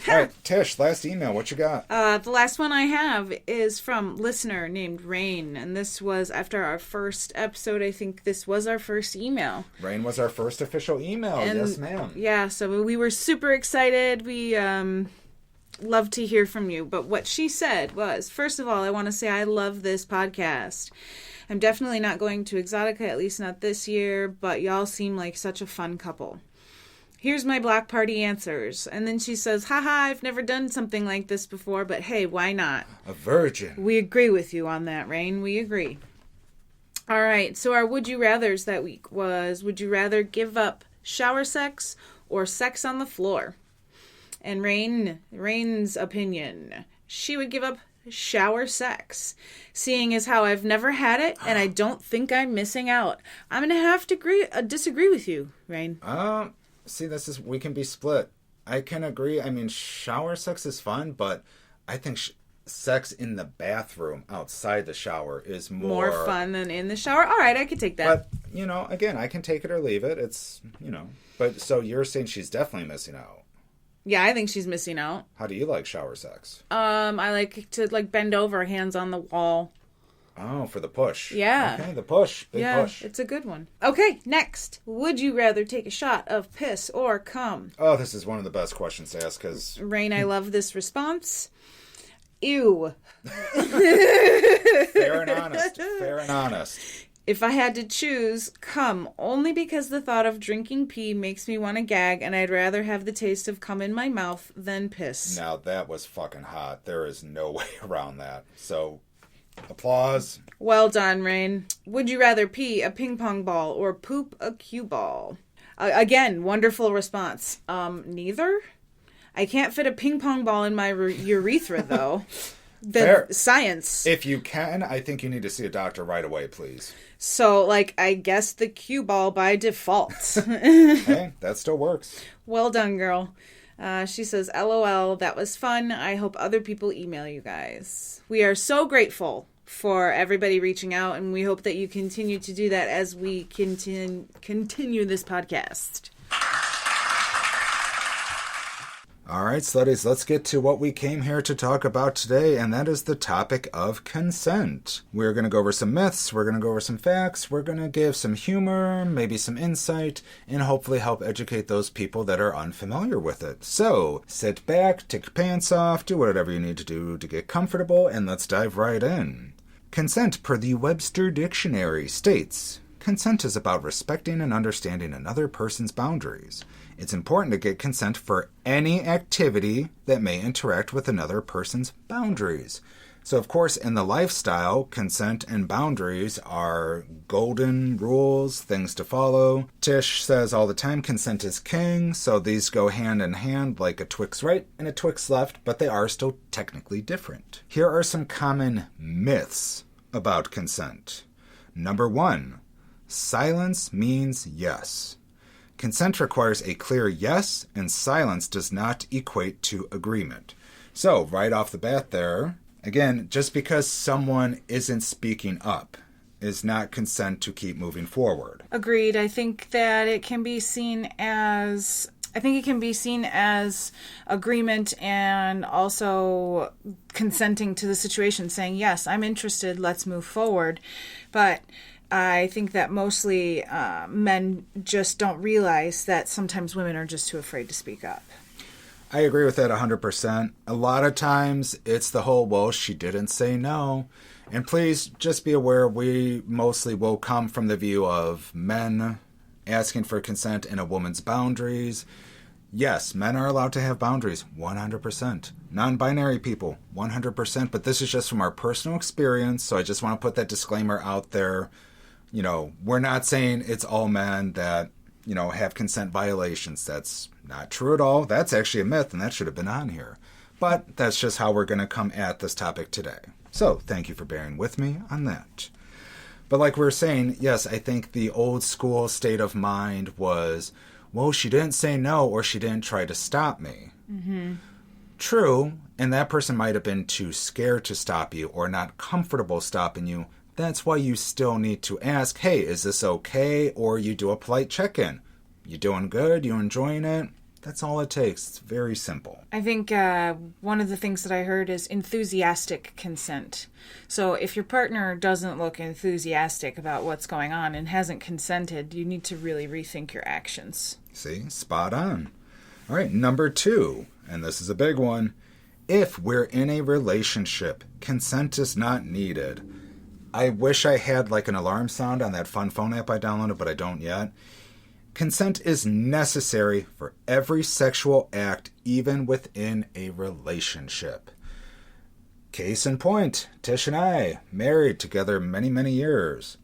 All right, Tish, last email. What you got? The last one I have is from listener named Rain, and this was after our first episode. I think this was our first email. Rain was our first official email. Yes, ma'am. Yeah, so we were super excited. We love to hear from you. But what she said was, first of all, I want to say I love this podcast. I'm definitely not going to Exxxotica, at least not this year, but y'all seem like such a fun couple. Here's my block party answers. And then she says, haha, I've never done something like this before, but hey, why not? A virgin. We agree with you on that, Rain. We agree. All right, so our would you rathers that week was, would you rather give up shower sex or sex on the floor? And Rain's opinion, she would give up shower sex, seeing as how I've never had it and I don't think I'm missing out. I'm going to have to disagree with you, Rain. See, we can be split. I can agree. I mean, shower sex is fun, but I think sex in the bathroom outside the shower is more fun than in the shower. All right, I could take that. But, again, I can take it or leave it. It's, But so you're saying she's definitely missing out. Yeah, I think she's missing out. How do you like shower sex? I like to bend over, hands on the wall. Oh, for the push. Yeah. Okay, the push. Big push. It's a good one. Okay, next. Would you rather take a shot of piss or cum? Oh, this is one of the best questions to ask because... Rain, I love this response. Ew. Fair and honest. Fair and honest. If I had to choose, cum, only because the thought of drinking pee makes me want to gag, and I'd rather have the taste of cum in my mouth than piss. Now, that was fucking hot. There is no way around that. So, applause. Well done, Rain. Would you rather pee a ping pong ball or poop a cue ball? Again, wonderful response. Neither? I can't fit a ping pong ball in my urethra, though. Fair. Science. If you can, I think you need to see a doctor right away, please. So, I guess the cue ball by default. Hey, that still works. Well done, girl. She says, LOL, that was fun. I hope other people email you guys. We are so grateful for everybody reaching out, and we hope that you continue to do that as we continue this podcast. All right, slutties, let's get to what we came here to talk about today, and that is the topic of consent. We're going to go over some myths, we're going to go over some facts, we're going to give some humor, maybe some insight, and hopefully help educate those people that are unfamiliar with it. So, sit back, take your pants off, do whatever you need to do to get comfortable, and let's dive right in. Consent, per the Webster Dictionary, states, consent is about respecting and understanding another person's boundaries. It's important to get consent for any activity that may interact with another person's boundaries. So, of course, in the lifestyle, consent and boundaries are golden rules, things to follow. Tish says all the time, consent is king, so these go hand in hand like a Twix right and a Twix left, but they are still technically different. Here are some common myths about consent. Number 1, silence means yes. Consent requires a clear yes, and silence does not equate to agreement. So, right off the bat there, again, just because someone isn't speaking up is not consent to keep moving forward. Agreed. I think that it can be seen as agreement and also consenting to the situation, saying, yes, I'm interested, let's move forward. But I think that mostly men just don't realize that sometimes women are just too afraid to speak up. I agree with that 100%. A lot of times it's the whole, well, she didn't say no. And please just be aware, we mostly will come from the view of men asking for consent and a woman's boundaries. Yes, men are allowed to have boundaries, 100%. Non-binary people, 100%. But this is just from our personal experience, so I just want to put that disclaimer out there. We're not saying it's all men that, have consent violations. That's not true at all. That's actually a myth, and that should have been on here. But that's just how we're going to come at this topic today. So thank you for bearing with me on that. But like we were saying, yes, I think the old school state of mind was, well, she didn't say no or she didn't try to stop me. Mm-hmm. True, and that person might have been too scared to stop you or not comfortable stopping you. That's why you still need to ask, hey, is this okay? Or you do a polite check-in. You doing good? You enjoying it? That's all it takes. It's very simple. I think one of the things that I heard is enthusiastic consent. So if your partner doesn't look enthusiastic about what's going on and hasn't consented, you need to really rethink your actions. See? Spot on. All right, number 2, and this is a big one. If we're in a relationship, consent is not needed. I wish I had like an alarm sound on that fun phone app I downloaded, but I don't yet. Consent is necessary for every sexual act, even within a relationship. Case in point, Tish and I, married together many, many years.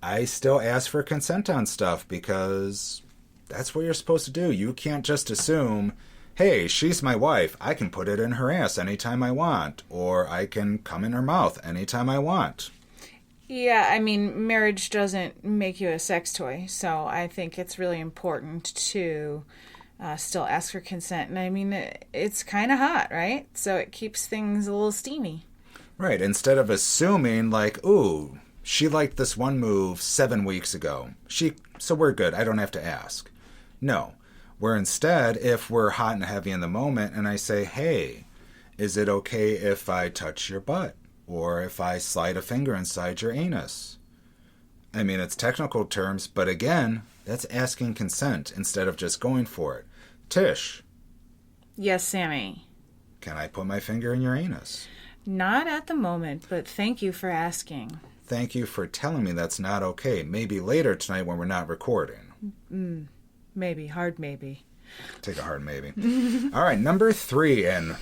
I still ask for consent on stuff because that's what you're supposed to do. You can't just assume, hey, she's my wife. I can put it in her ass anytime I want, or I can come in her mouth anytime I want. Yeah, I mean, marriage doesn't make you a sex toy, so I think it's really important to still ask for consent. And I mean, it's kind of hot, right? So it keeps things a little steamy. Right, instead of assuming like, ooh, she liked this one move 7 weeks ago. So we're good, I don't have to ask. No, where instead, if we're hot and heavy in the moment and I say, hey, is it okay if I touch your butt? Or if I slide a finger inside your anus? I mean, it's technical terms, but again, that's asking consent instead of just going for it. Tish. Yes, Sammie. Can I put my finger in your anus? Not at the moment, but thank you for asking. Thank you for telling me that's not okay. Maybe later tonight when we're not recording. Maybe. Hard maybe. Take a hard maybe. All right, number 3, and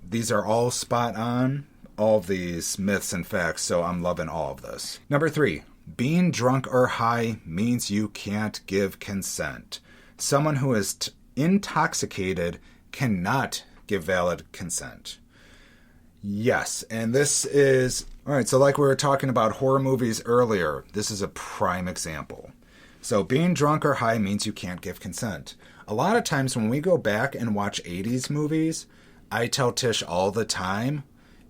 these are all spot on. All of these myths and facts, so I'm loving all of this. Number 3, being drunk or high means you can't give consent. Someone who is intoxicated cannot give valid consent. Yes, and this is... All right, so like we were talking about horror movies earlier, this is a prime example. So being drunk or high means you can't give consent. A lot of times when we go back and watch 80s movies, I tell Tish all the time,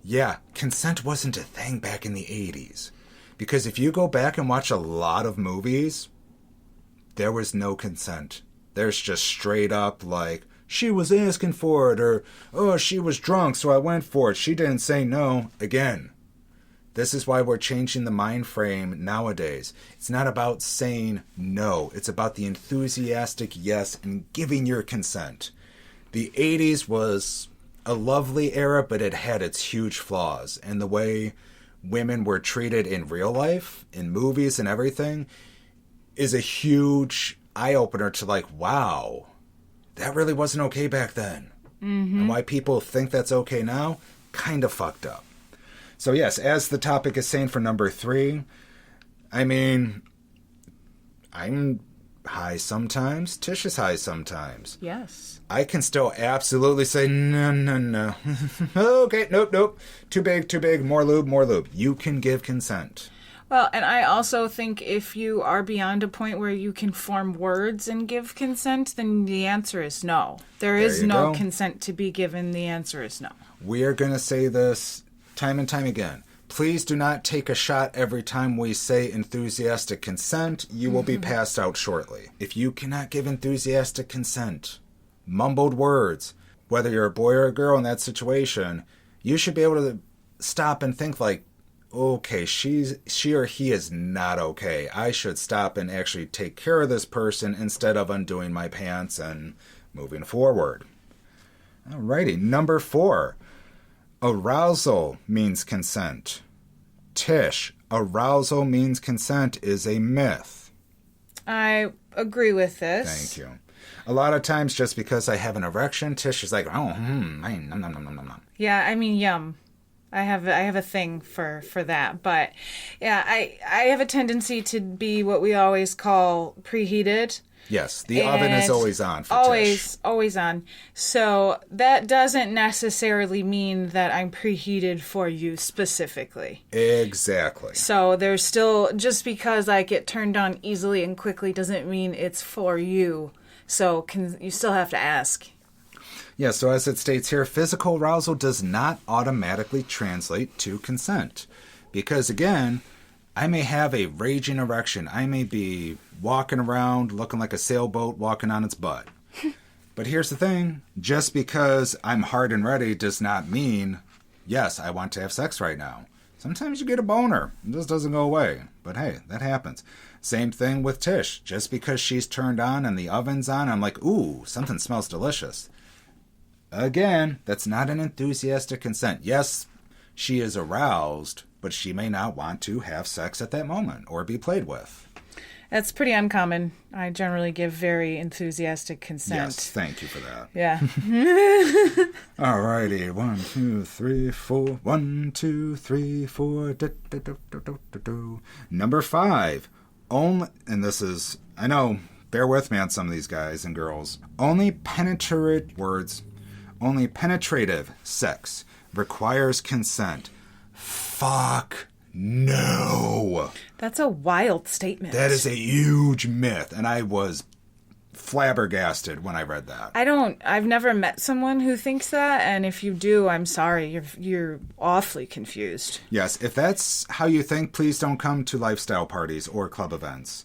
yeah, consent wasn't a thing back in the 80s. Because if you go back and watch a lot of movies, there was no consent. There's just straight up like, she was asking for it, or, oh, she was drunk, so I went for it. She didn't say no. Again, this is why we're changing the mind frame nowadays. It's not about saying no. It's about the enthusiastic yes and giving your consent. The 80s was a lovely era, but it had its huge flaws. And the way women were treated in real life, in movies and everything, is a huge eye-opener to like, wow, that really wasn't okay back then. Mm-hmm. And why people think that's okay now, kind of fucked up. So yes, as the topic is saying for number 3, I mean, I'm high sometimes. Tish is high sometimes. Yes. I can still absolutely say, no. Okay, nope. Too big, more lube. You can give consent. Well, and I also think if you are beyond a point where you can form words and give consent, then the answer is no. There is no consent to be given. The answer is no. We are going to say this time and time again. Please do not take a shot every time we say enthusiastic consent. You will be passed out shortly. If you cannot give enthusiastic consent, mumbled words, whether you're a boy or a girl in that situation, you should be able to stop and think like, okay, she or he is not okay. I should stop and actually take care of this person instead of undoing my pants and moving forward. Alrighty, number 4. Arousal means consent. Tish, arousal means consent is a myth. I agree with this. Thank you. A lot of times just because I have an erection, Tish is like, nom. Yeah, I mean, yum. I have a thing for that, but yeah, I have a tendency to be what we always call preheated. Yes, the oven is always on for Tish. Always on. So that doesn't necessarily mean that I'm preheated for you specifically. Exactly. So there's still, just because I get turned on easily and quickly doesn't mean it's for you. So you still have to ask. Yeah, so as it states here, physical arousal does not automatically translate to consent. Because again, I may have a raging erection. I may be walking around looking like a sailboat walking on its butt. But here's the thing. Just because I'm hard and ready does not mean, yes, I want to have sex right now. Sometimes you get a boner. It just doesn't go away. But hey, that happens. Same thing with Tish. Just because she's turned on and the oven's on, I'm like, ooh, something smells delicious. Again, that's not an enthusiastic consent. Yes, she is aroused, but she may not want to have sex at that moment or be played with. That's pretty uncommon. I generally give very enthusiastic consent. Yes, thank you for that. Yeah. Alrighty, 1, 2, 3, 4. 1, 2, 3, 4. Number 5. Only, and this is, I know, bear with me on some of these guys and girls. Only penetrative sex requires consent. Fuck no. That's a wild statement. That is a huge myth, and I was flabbergasted when I read that. I've never met someone who thinks that, and if you do, I'm sorry. You're awfully confused. Yes, if that's how you think, please don't come to lifestyle parties or club events.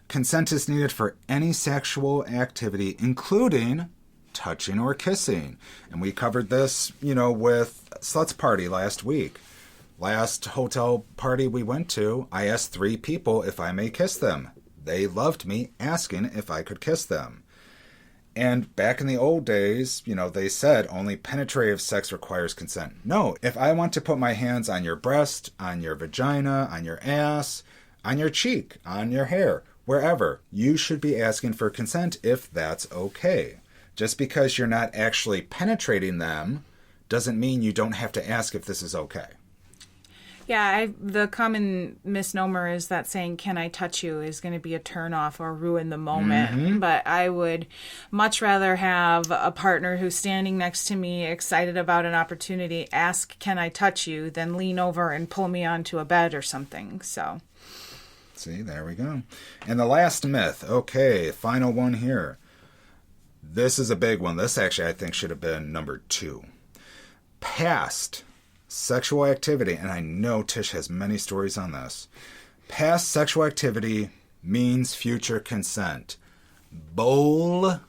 Consent is needed for any sexual activity, including touching or kissing. And we covered this, with Sluts Party last week. Last hotel party we went to, I asked 3 people if I may kiss them. They loved me asking if I could kiss them. And back in the old days, they said only penetrative sex requires consent. No, if I want to put my hands on your breast, on your vagina, on your ass, on your cheek, on your hair, wherever, you should be asking for consent if that's okay. Just because you're not actually penetrating them doesn't mean you don't have to ask if this is okay. Yeah, the common misnomer is that saying, "Can I touch you?" is going to be a turnoff or ruin the moment. Mm-hmm. But I would much rather have a partner who's standing next to me, excited about an opportunity, ask, "Can I touch you?" than lean over and pull me onto a bed or something. So, see, there we go. And the last myth. Okay, final one here. This is a big one. This actually, I think, should have been number 2. Past sexual activity, and I know Tish has many stories on this. Past sexual activity means future consent. Bullshit.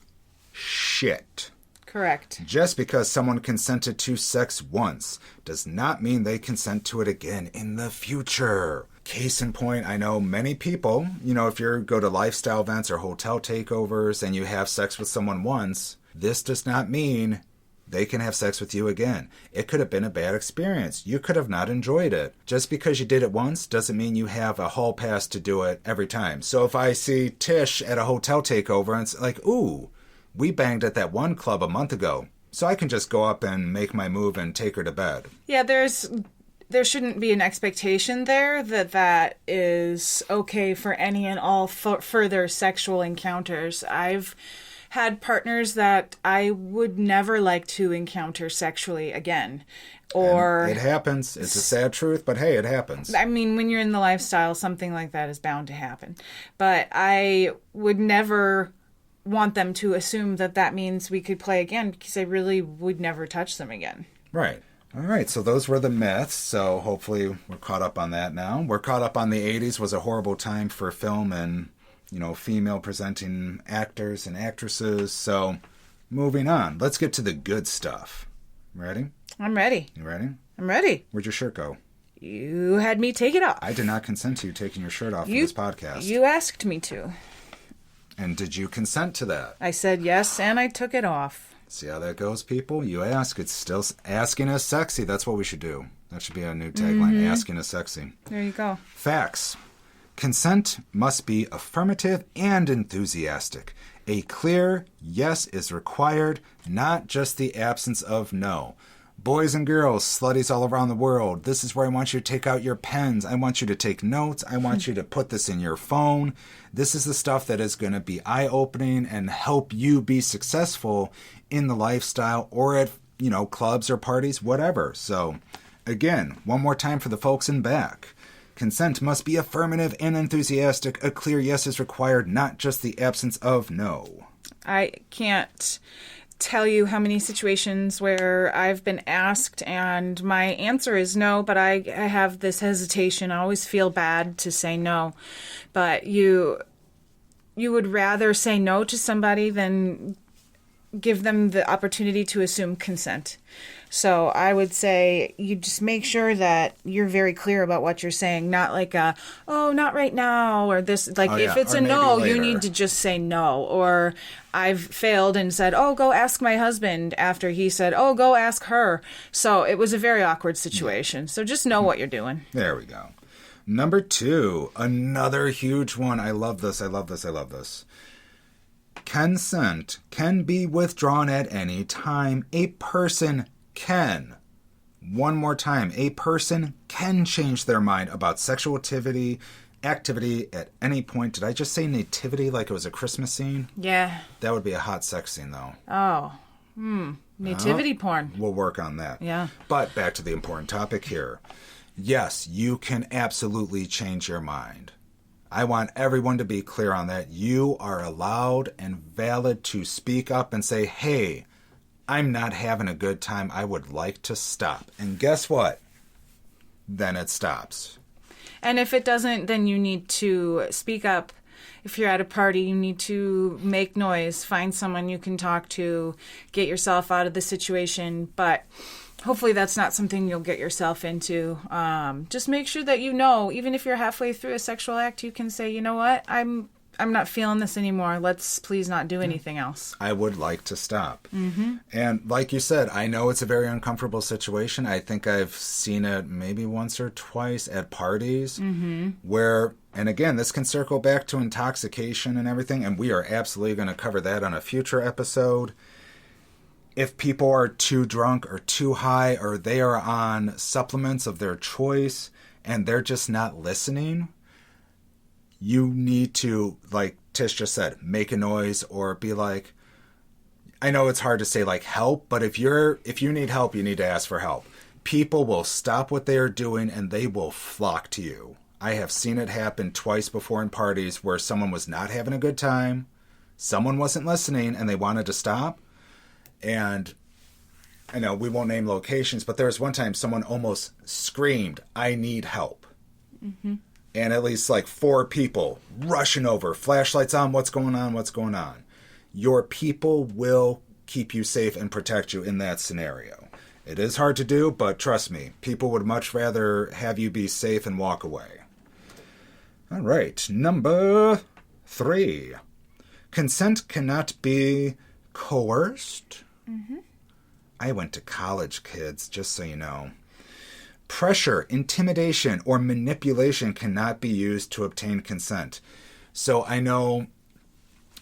Correct. Just because someone consented to sex once does not mean they consent to it again in the future. Case in point, I know many people, if you go to lifestyle events or hotel takeovers and you have sex with someone once, this does not mean they can have sex with you again. It could have been a bad experience. You could have not enjoyed it. Just because you did it once doesn't mean you have a hall pass to do it every time. So if I see Tish at a hotel takeover and it's like, ooh, we banged at that one club a month ago, so I can just go up and make my move and take her to bed. Yeah, there shouldn't be an expectation there that is okay for any and all further sexual encounters. I've had partners that I would never like to encounter sexually again. Or and it happens. It's a sad truth, but hey, it happens. I mean, when you're in the lifestyle, something like that is bound to happen. But I would never want them to assume that means we could play again, because I really would never touch them again. Right. All right, so those were the myths. So hopefully we're caught up on that now. We're caught up on the 80s was a horrible time for film and female presenting actors and actresses. So moving on, let's get to the good stuff. Ready? I'm ready. You ready? I'm ready. Where'd your shirt go? You had me take it off. I did not consent to you taking your shirt off for this podcast. You asked me to. And did you consent to that? I said yes, and I took it off. See how that goes, people? You ask. It's still asking is sexy. That's what we should do. That should be our new tagline. Mm-hmm. Asking is sexy. There you go. Facts. Consent must be affirmative and enthusiastic. A clear yes is required, not just the absence of no. Boys and girls, slutties all around the world, this is where I want you to take out your pens. I want you to take notes. I want you to put this in your phone. This is the stuff that is going to be eye-opening and help you be successful in the lifestyle or at, clubs or parties, whatever. So, again, one more time for the folks in back. Consent must be affirmative and enthusiastic. A clear yes is required, not just the absence of no. I can't tell you how many situations where I've been asked and my answer is no, but I have this hesitation. I always feel bad to say no. But you would rather say no to somebody than give them the opportunity to assume consent. So I would say you just make sure that you're very clear about what you're saying, not like oh, not right now, or this, like if it's a no, later. You need to just say no. Or I've failed and said, oh, go ask my husband, after he said, oh, go ask her. So it was a very awkward situation. So just know what you're doing. There we go. Number 2, another huge one. I love this. I love this. I love this. Consent can be withdrawn at any time. A person can. One more time. A person can change their mind about sexual activity at any point. Did I just say nativity like it was a Christmas scene? Yeah. That would be a hot sex scene, though. Oh. Nativity porn. We'll work on that. Yeah. But back to the important topic here. Yes, you can absolutely change your mind. I want everyone to be clear on that. You are allowed and valid to speak up and say, hey, I'm not having a good time. I would like to stop. And guess what? Then it stops. And if it doesn't, then you need to speak up. If you're at a party, you need to make noise, find someone you can talk to, get yourself out of the situation. But hopefully that's not something you'll get yourself into. Just make sure that even if you're halfway through a sexual act, you can say, you know what, I'm not feeling this anymore. Let's please not do anything else. I would like to stop. Mm-hmm. And like you said, I know it's a very uncomfortable situation. I think I've seen it maybe once or twice at parties where, and again, this can circle back to intoxication and everything, and we are absolutely going to cover that on a future episode. If people are too drunk or too high or they are on supplements of their choice and they're just not listening, you need to, like Tish just said, make a noise or be like, I know it's hard to say like help, but if you need help, you need to ask for help. People will stop what they are doing and they will flock to you. I have seen it happen twice before in parties where someone was not having a good time, someone wasn't listening, and they wanted to stop. And I know we won't name locations, but there was one time someone almost screamed, I need help. Mm-hmm. And at least like 4 people rushing over, flashlights on, what's going on, what's going on. Your people will keep you safe and protect you in that scenario. It is hard to do, but trust me, people would much rather have you be safe and walk away. All right, number 3. Consent cannot be coerced. Mm-hmm. I went to college, kids, just so you know. Pressure, intimidation, or manipulation cannot be used to obtain consent. So I know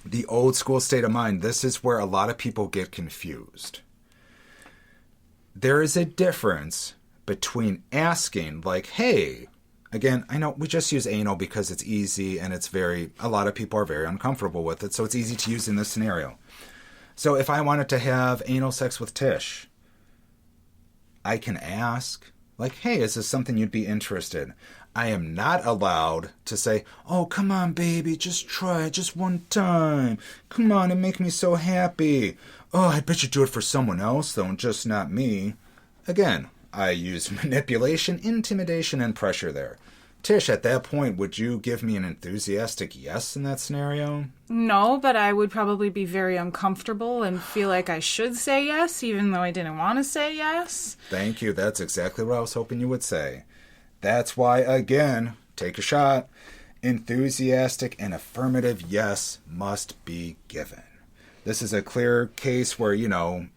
the old school state of mind, this is where a lot of people get confused. There is a difference between asking, like, hey, again, I know we just use anal because it's easy and a lot of people are very uncomfortable with it, so it's easy to use in this scenario. So if I wanted to have anal sex with Tish, I can ask, like, hey, is this something you'd be interested in? I am not allowed to say, oh, come on, baby, just try it, just one time. Come on, and make me so happy. Oh, I bet you'd do it for someone else, though, and just not me. Again, I use manipulation, intimidation, and pressure there. Tish, at that point, would you give me an enthusiastic yes in that scenario? No, but I would probably be very uncomfortable and feel like I should say yes, even though I didn't want to say yes. Thank you. That's exactly what I was hoping you would say. That's why, again, take a shot. Enthusiastic and affirmative yes must be given. This is a clear case where,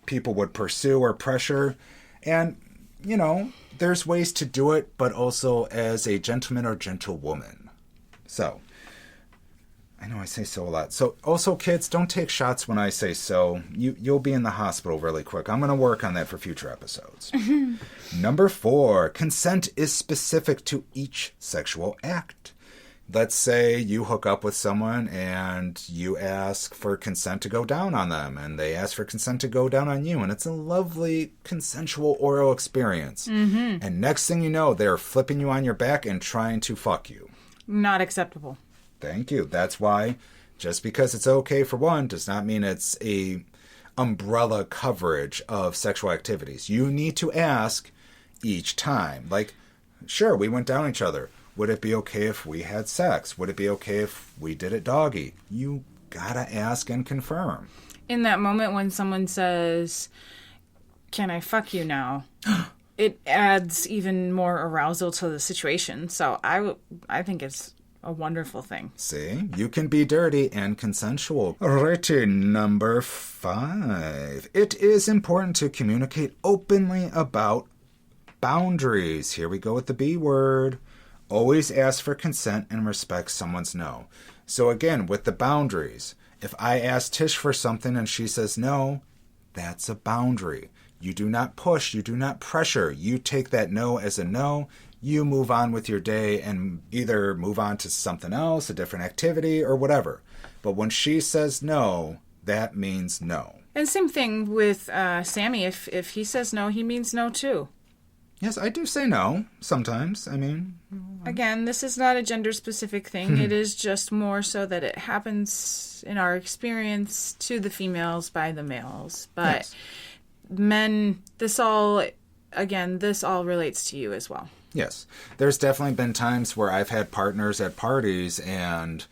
people would pursue or pressure. And, there's ways to do it, but also as a gentleman or gentlewoman. So, I know I say so a lot. So also, kids, don't take shots when I say so. You'll be in the hospital really quick. I'm going to work on that for future episodes. Number 4, consent is specific to each sexual act. Let's say you hook up with someone and you ask for consent to go down on them, and they ask for consent to go down on you, and it's a lovely consensual oral experience. And next thing you know, they're flipping you on your back and trying to fuck you. Not acceptable. Thank you. That's why just because it's okay for one does not mean it's a umbrella coverage of sexual activities. You need to ask each time. Like, sure, we went down each other. Would it be okay if we had sex? Would it be okay if we did it doggy? You gotta ask and confirm. In that moment when someone says, "Can I fuck you now?" it adds even more arousal to the situation. So I think it's a wonderful thing. See, you can be dirty and consensual. Alrighty, number 5. It is important to communicate openly about boundaries. Here we go with the B word. Always ask for consent and respect someone's no. So again, with the boundaries, if I ask Tish for something and she says no, that's a boundary. You do not push, you do not pressure. You take that no as a no. You move on with your day and either move on to something else, a different activity, or whatever. But when she says no, that means no. And same thing with Sammie. If he says no, he means no too. Yes, I do say no sometimes. I mean... Again, this is not a gender-specific thing. It is just more so that it happens in our experience to the females by the males. But Yes. Men, this all relates to you as well. Yes. There's definitely been times where I've had partners at parties and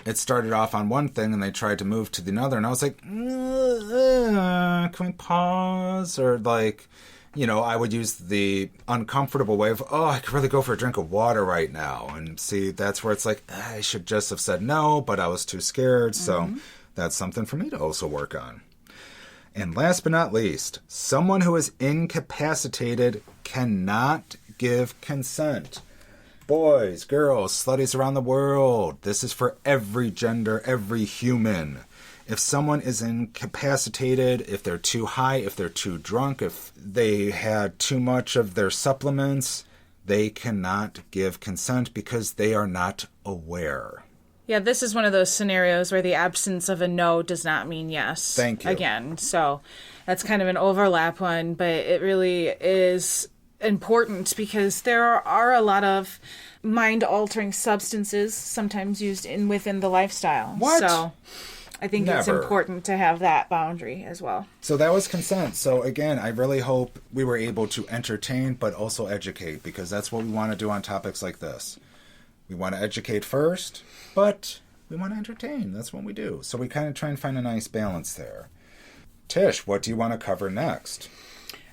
it started off on one thing and they tried to move to the other. And I was like, can we pause? Or like... You know, I would use the uncomfortable way of, I could really go for a drink of water right now. And see, that's where it's like, I should just have said no, but I was too scared. So that's something for me to also work on. And last but not least, someone who is incapacitated cannot give consent. Boys, girls, slutties around the world, this is for every gender, every human. If someone is incapacitated, if they're too high, if they're too drunk, if they had too much of their supplements, they cannot give consent because they are not aware. Yeah, this is one of those scenarios where the absence of a no does not mean yes. Thank you. Again, so that's kind of an overlap one, but it really is important because there are a lot of mind-altering substances sometimes used within the lifestyle. What? So I think it's Never. important to have that boundary as well. So that was consent. So again, I really hope we were able to entertain but also educate, because that's what we want to do on topics like this. We want to educate first, but we want to entertain. That's what we do. So we kind of try and find a nice balance there. Tish, what do you want to cover next?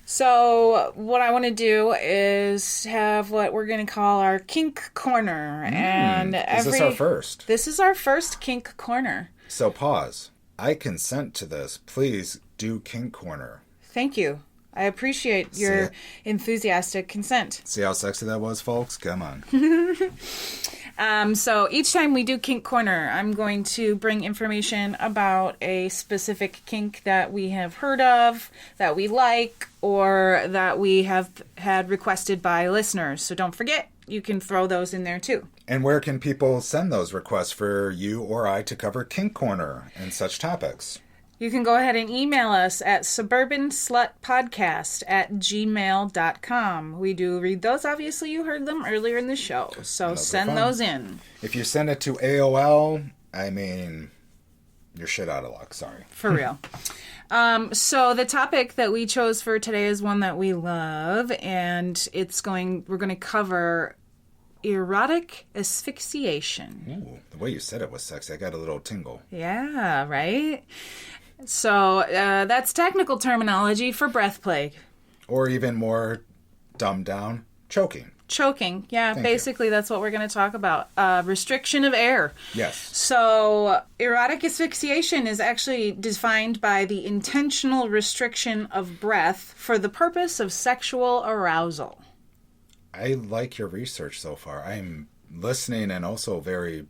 So what I want to do is have what we're going to call our Kink Corner. And Is this our first? This is our first Kink Corner. So pause. I consent to this. Please do Kink Corner. Thank you. I appreciate your enthusiastic consent. See how sexy that was, folks? Come on. So each time we do Kink Corner, I'm going to bring information about a specific kink that we have heard of, that we like, or that we have had requested by listeners. So don't forget, you can throw those in there too. And where can people send those requests for you or I to cover Kink Corner and such topics? You can go ahead and email us at suburbanslutpodcast@gmail.com. We do read those. Obviously, you heard them earlier in the show. So send those in. If you send it to AOL, I mean, you're shit out of luck. Sorry. For real. So the topic that we chose for today is one that we love, and we're going to cover erotic asphyxiation. Ooh, the way you said it was sexy. I got a little tingle. Yeah, right? So that's technical terminology for breath plague. Or even more dumbed down, choking. Choking, yeah, Thank basically that's what we're going to talk about. Restriction of air. Yes. So erotic asphyxiation is actually defined by the intentional restriction of breath for the purpose of sexual arousal. I like your research so far. I'm listening and also very...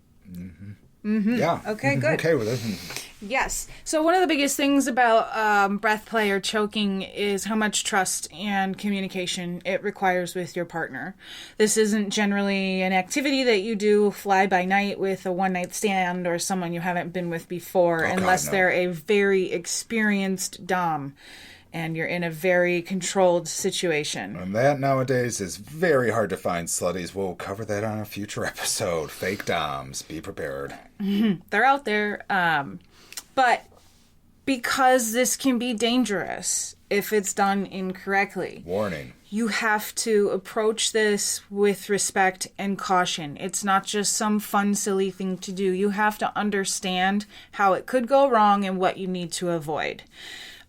Yeah. Okay, good. Okay with it. Yes. So one of the biggest things about breath play or choking is how much trust and communication it requires with your partner. This isn't generally an activity that you do fly by night with a one-night stand or someone you haven't been with before, unless they're a very experienced dom and you're in a very controlled situation. And that nowadays is very hard to find, slutties. We'll cover that on a future episode. Fake doms. Be prepared. They're out there. But because this can be dangerous if it's done incorrectly. Warning. You have to approach this with respect and caution. It's not just some fun, silly thing to do. You have to understand how it could go wrong and what you need to avoid.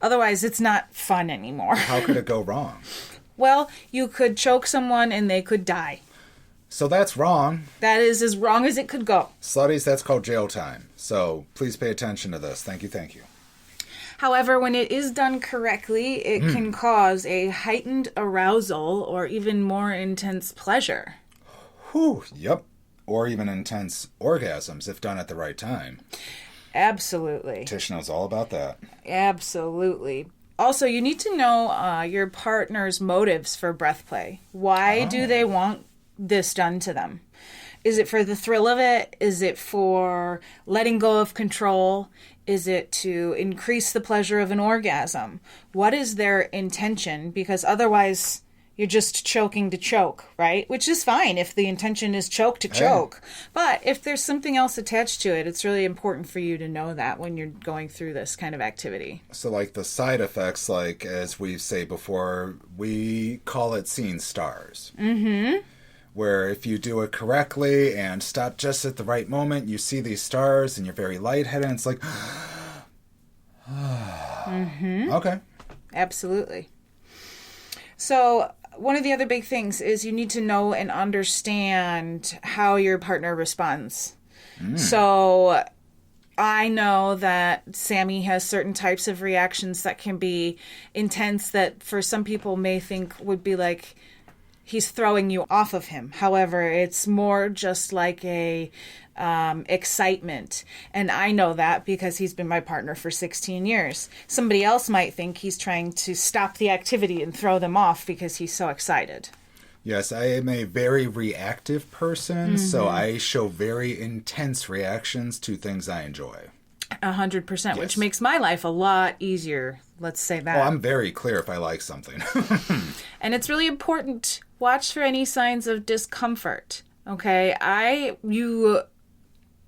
Otherwise, it's not fun anymore. How could it go wrong? Well, you could choke someone and they could die. So that's wrong. That is as wrong as it could go. Slutties, that's called jail time. So please pay attention to this. Thank you, thank you. However, when it is done correctly, it can cause a heightened arousal or even more intense pleasure. Whew, yep. Or even intense orgasms if done at the right time. Absolutely. Tish knows all about that. Absolutely. Also, you need to know your partner's motives for breath play. Why do they want this done to them? Is it for the thrill of it? Is it for letting go of control? Is it to increase the pleasure of an orgasm? What is their intention? Because otherwise, you're just choking to choke, right? Which is fine if the intention is choke to choke. But if there's something else attached to it, it's really important for you to know that when you're going through this kind of activity. So like the side effects, like as we say before, we call it seeing stars. Mm-hmm. Where if you do it correctly and stop just at the right moment, you see these stars and you're very lightheaded and it's like, Okay. Absolutely. So one of the other big things is you need to know and understand how your partner responds. So I know that Sammie has certain types of reactions that can be intense that for some people may think would be like he's throwing you off of him. However, it's more just like a excitement. And I know that because he's been my partner for 16 years. Somebody else might think he's trying to stop the activity and throw them off because he's so excited. Yes, I am a very reactive person, so I show very intense reactions to things I enjoy. 100%, which makes my life a lot easier. Let's say that. Oh, I'm very clear if I like something. And it's really important. Watch for any signs of discomfort. Okay,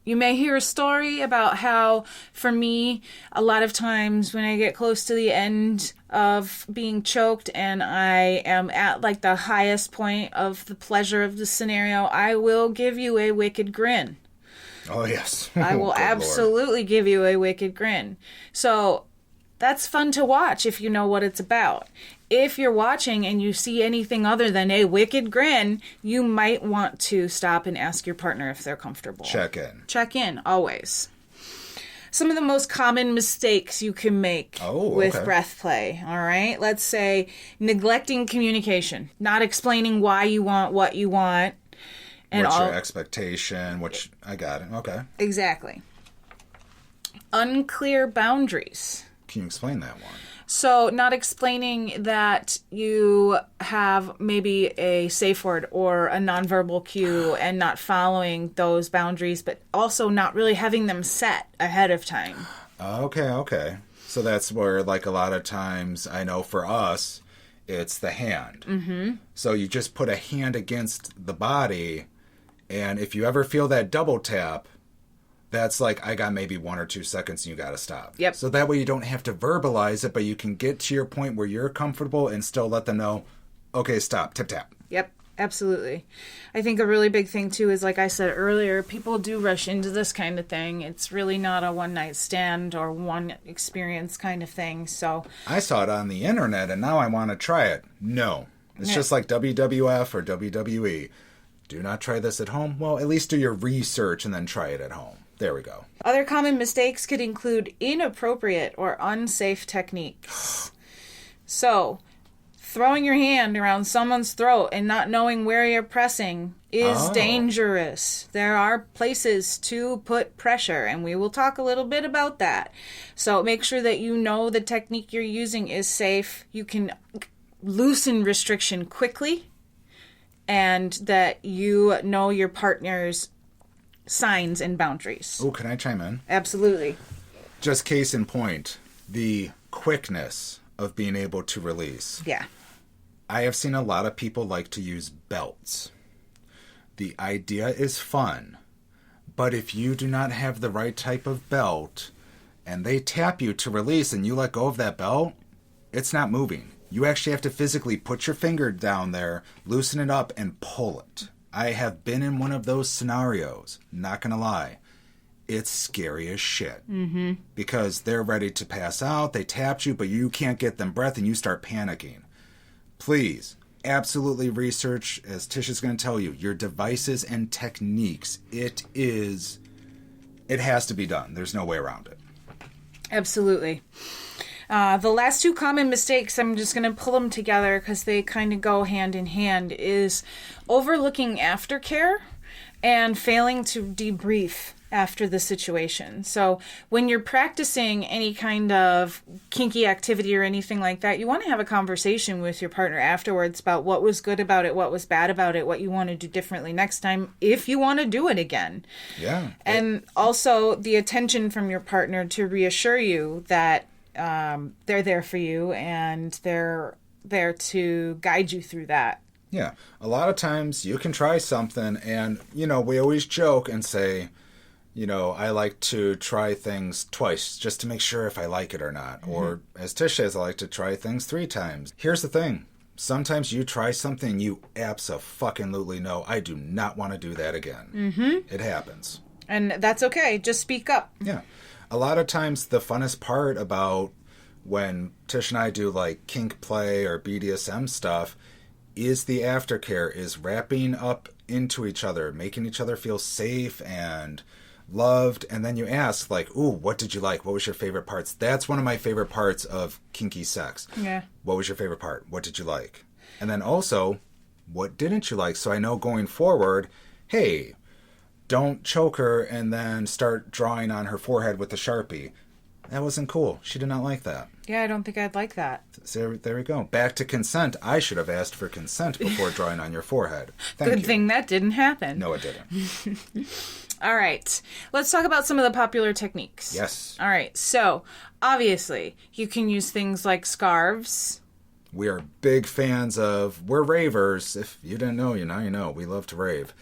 you may hear a story about how, for me, a lot of times when I get close to the end of being choked and I am at like the highest point of the pleasure of the scenario, I will give you a wicked grin. Oh, yes. I will absolutely give you a wicked grin. So that's fun to watch if you know what it's about. If you're watching and you see anything other than a wicked grin, you might want to stop and ask your partner if they're comfortable. Check in. Check in, always. Some of the most common mistakes you can make with breath play, all right? Let's say neglecting communication, not explaining why you want what you want. And what's your expectation? Which I got it. Okay. Exactly. Unclear boundaries. Can you explain that one? So not explaining that you have maybe a safe word or a nonverbal cue and not following those boundaries, but also not really having them set ahead of time. Okay. So that's where, like, a lot of times, I know for us, it's the hand. Mm-hmm. So you just put a hand against the body, and if you ever feel that double tap, that's like, I got maybe 1 or 2 seconds and you got to stop. Yep. So that way you don't have to verbalize it, but you can get to your point where you're comfortable and still let them know, okay, stop, tip tap. Yep, absolutely. I think a really big thing too is, like I said earlier, people do rush into this kind of thing. It's really not a one night stand or one experience kind of thing. So I saw it on the internet and now I want to try it. No. It's just like WWF or WWE. Do not try this at home. Well, at least do your research and then try it at home. There we go. Other common mistakes could include inappropriate or unsafe techniques. So, throwing your hand around someone's throat and not knowing where you're pressing is dangerous. There are places to put pressure, and we will talk a little bit about that. So make sure that you know the technique you're using is safe. You can loosen restriction quickly, and that you know your partner's signs and boundaries. Oh, can I chime in? Absolutely. Just case in point, the quickness of being able to release. Yeah. I have seen a lot of people like to use belts. The idea is fun, but if you do not have the right type of belt and they tap you to release and you let go of that belt, it's not moving. You actually have to physically put your finger down there, loosen it up, and pull it. I have been in one of those scenarios, not gonna lie. It's scary as shit. Mm-hmm. Because they're ready to pass out, they tapped you, but you can't get them breath and you start panicking. Please, absolutely research, as Tish is going to tell you, your devices and techniques. It has to be done. There's no way around it. Absolutely. The last two common mistakes, I'm just going to pull them together because they kind of go hand in hand, is overlooking aftercare and failing to debrief after the situation. So when you're practicing any kind of kinky activity or anything like that, you want to have a conversation with your partner afterwards about what was good about it, what was bad about it, what you want to do differently next time if you want to do it again. Yeah. And also the attention from your partner to reassure you that they're there for you and they're there to guide you through that. Yeah. A lot of times you can try something and, we always joke and say, I like to try things twice just to make sure if I like it or not. Mm-hmm. Or as Tish says, I like to try things 3 times. Here's the thing. Sometimes you try something you abso-fucking-lutely know, I do not want to do that again. Mm-hmm. It happens. And that's okay. Just speak up. Yeah. A lot of times the funnest part about when Tish and I do like kink play or BDSM stuff is the aftercare, is wrapping up into each other, making each other feel safe and loved. And then you ask like, ooh, what did you like? What was your favorite parts? That's one of my favorite parts of kinky sex. Yeah. What was your favorite part? What did you like? And then also, what didn't you like? So I know going forward, hey, don't choke her and then start drawing on her forehead with a Sharpie. That wasn't cool. She did not like that. Yeah, I don't think I'd like that. So there we go. Back to consent. I should have asked for consent before drawing on your forehead. Thank you. Good thing that didn't happen. No, it didn't. All right. Let's talk about some of the popular techniques. Yes. All right. So, obviously, you can use things like scarves. We are big fans of... We're ravers. If you didn't know, now you know. We love to rave.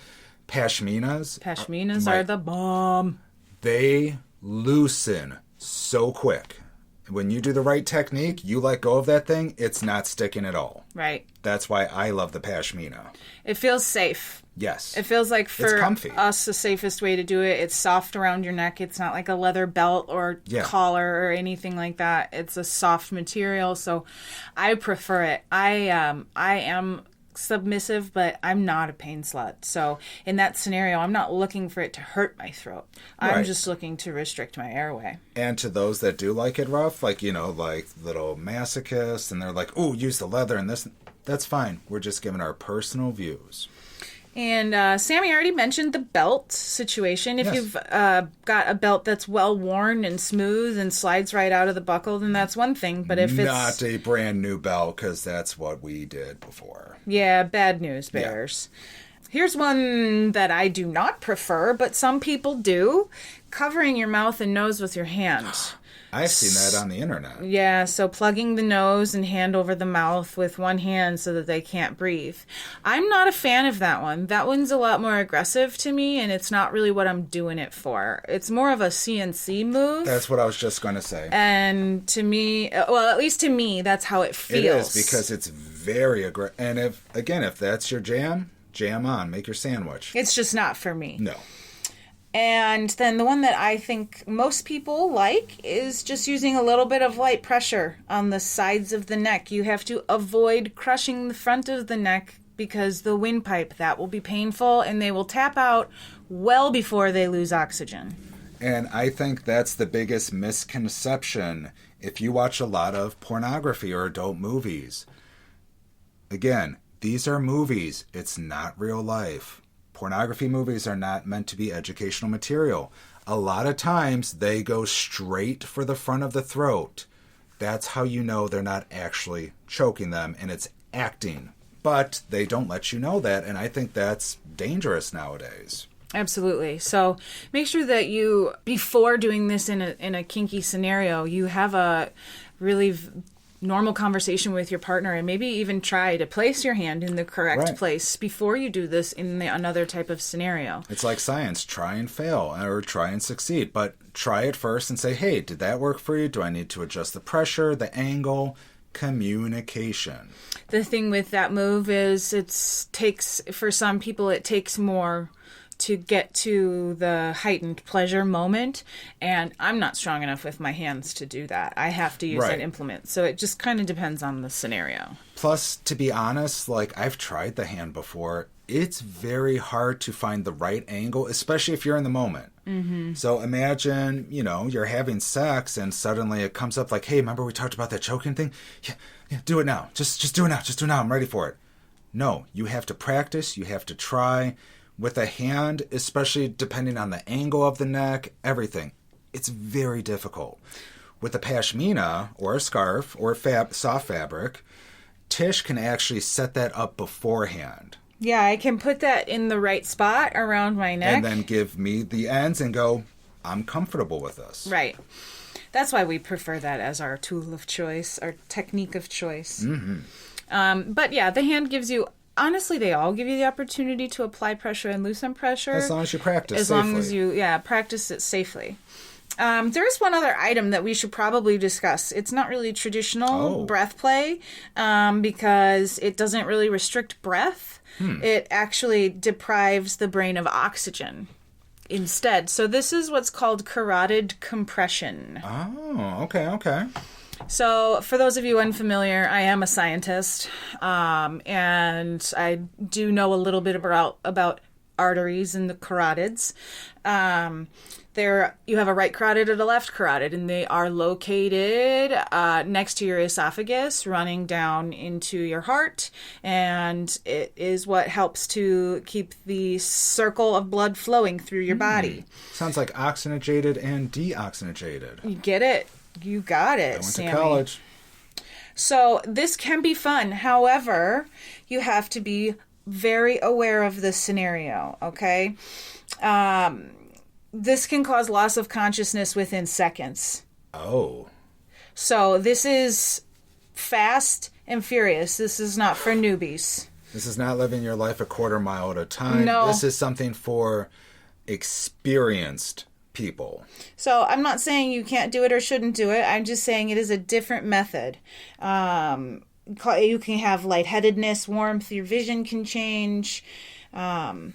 Pashminas. Pashminas are the bomb. They loosen so quick. When you do the right technique, you let go of that thing, it's not sticking at all. Right. That's why I love the pashmina. It feels safe. Yes. It feels like for us the safest way to do it. It's soft around your neck. It's not like a leather belt or collar or anything like that. It's a soft material, so I prefer it. I am submissive, but I'm not a pain slut. So in that scenario, I'm not looking for it to hurt my throat. I'm just looking to restrict my airway. And to those that do like it rough, like, like little masochists, and they're like, oh, use the leather and this, that's fine. We're just giving our personal views. And Sammie already mentioned the belt situation. If you've got a belt that's well worn and smooth and slides right out of the buckle, then that's one thing. But if it's not a brand new belt, because that's what we did before. Yeah, bad news bears. Yeah. Here's one that I do not prefer, but some people do. Covering your mouth and nose with your hand. I've seen that on the internet. Yeah, so plugging the nose and hand over the mouth with one hand so that they can't breathe. I'm not a fan of that one. That one's a lot more aggressive to me, and it's not really what I'm doing it for. It's more of a CNC move. That's what I was just going to say. And to me, well, at least to me, that's how it feels. It is, because it's very aggressive. And if that's your jam on. Make your sandwich. It's just not for me. No. And then the one that I think most people like is just using a little bit of light pressure on the sides of the neck. You have to avoid crushing the front of the neck because the windpipe, that will be painful, and they will tap out well before they lose oxygen. And I think that's the biggest misconception. If you watch a lot of pornography or adult movies, again, these are movies. It's not real life. Pornography movies are not meant to be educational material. A lot of times they go straight for the front of the throat. That's how you know they're not actually choking them and it's acting. But they don't let you know that, and I think that's dangerous nowadays. Absolutely. So make sure that you, before doing this in a kinky scenario, you have a really normal conversation with your partner and maybe even try to place your hand in the correct place before you do this in another type of scenario. It's like science. Try and fail or try and succeed. But try it first and say, hey, did that work for you? Do I need to adjust the pressure, the angle? Communication. The thing with that move is for some people, it takes more to get to the heightened pleasure moment, and I'm not strong enough with my hands to do that. I have to use an implement, so it just kind of depends on the scenario. Plus, to be honest, like, I've tried the hand before. It's very hard to find the right angle, especially if you're in the moment. Mm-hmm. So imagine, you're having sex and suddenly it comes up like, hey, remember we talked about that choking thing? Yeah, do it now. Just do it now. Just do it now. I'm ready for it. No, you have to practice. You have to try. With a hand, especially depending on the angle of the neck, everything, it's very difficult. With a pashmina or a scarf or soft fabric, TIsh can actually set that up beforehand. Yeah, I can put that in the right spot around my neck. And then give me the ends and go, I'm comfortable with this. Right. That's why we prefer that as our tool of choice, our technique of choice. Mm-hmm. But yeah, the hand gives you... Honestly, they all give you the opportunity to apply pressure and loosen pressure. As long as you practice safely. As long as you, practice it safely. There is one other item that we should probably discuss. It's not really traditional breath play because it doesn't really restrict breath. It actually deprives the brain of oxygen instead. So this is what's called carotid compression. Oh, okay. So, for those of you unfamiliar, I am a scientist, and I do know a little bit about arteries and the carotids. You have a right carotid and a left carotid, and they are located next to your esophagus, running down into your heart, and it is what helps to keep the circle of blood flowing through your body. Sounds like oxygenated and deoxygenated. You get it. You got it, I went Sammie. to college. So this can be fun. However, you have to be very aware of the scenario, okay? This can cause loss of consciousness within seconds. Oh. So this is fast and furious. This is not for newbies. This is not living your life a quarter mile at a time. No. This is something for experienced people. So I'm not saying you can't do it or shouldn't do it. I'm just saying it is a different method. You can have lightheadedness, warmth, your vision can change. Signs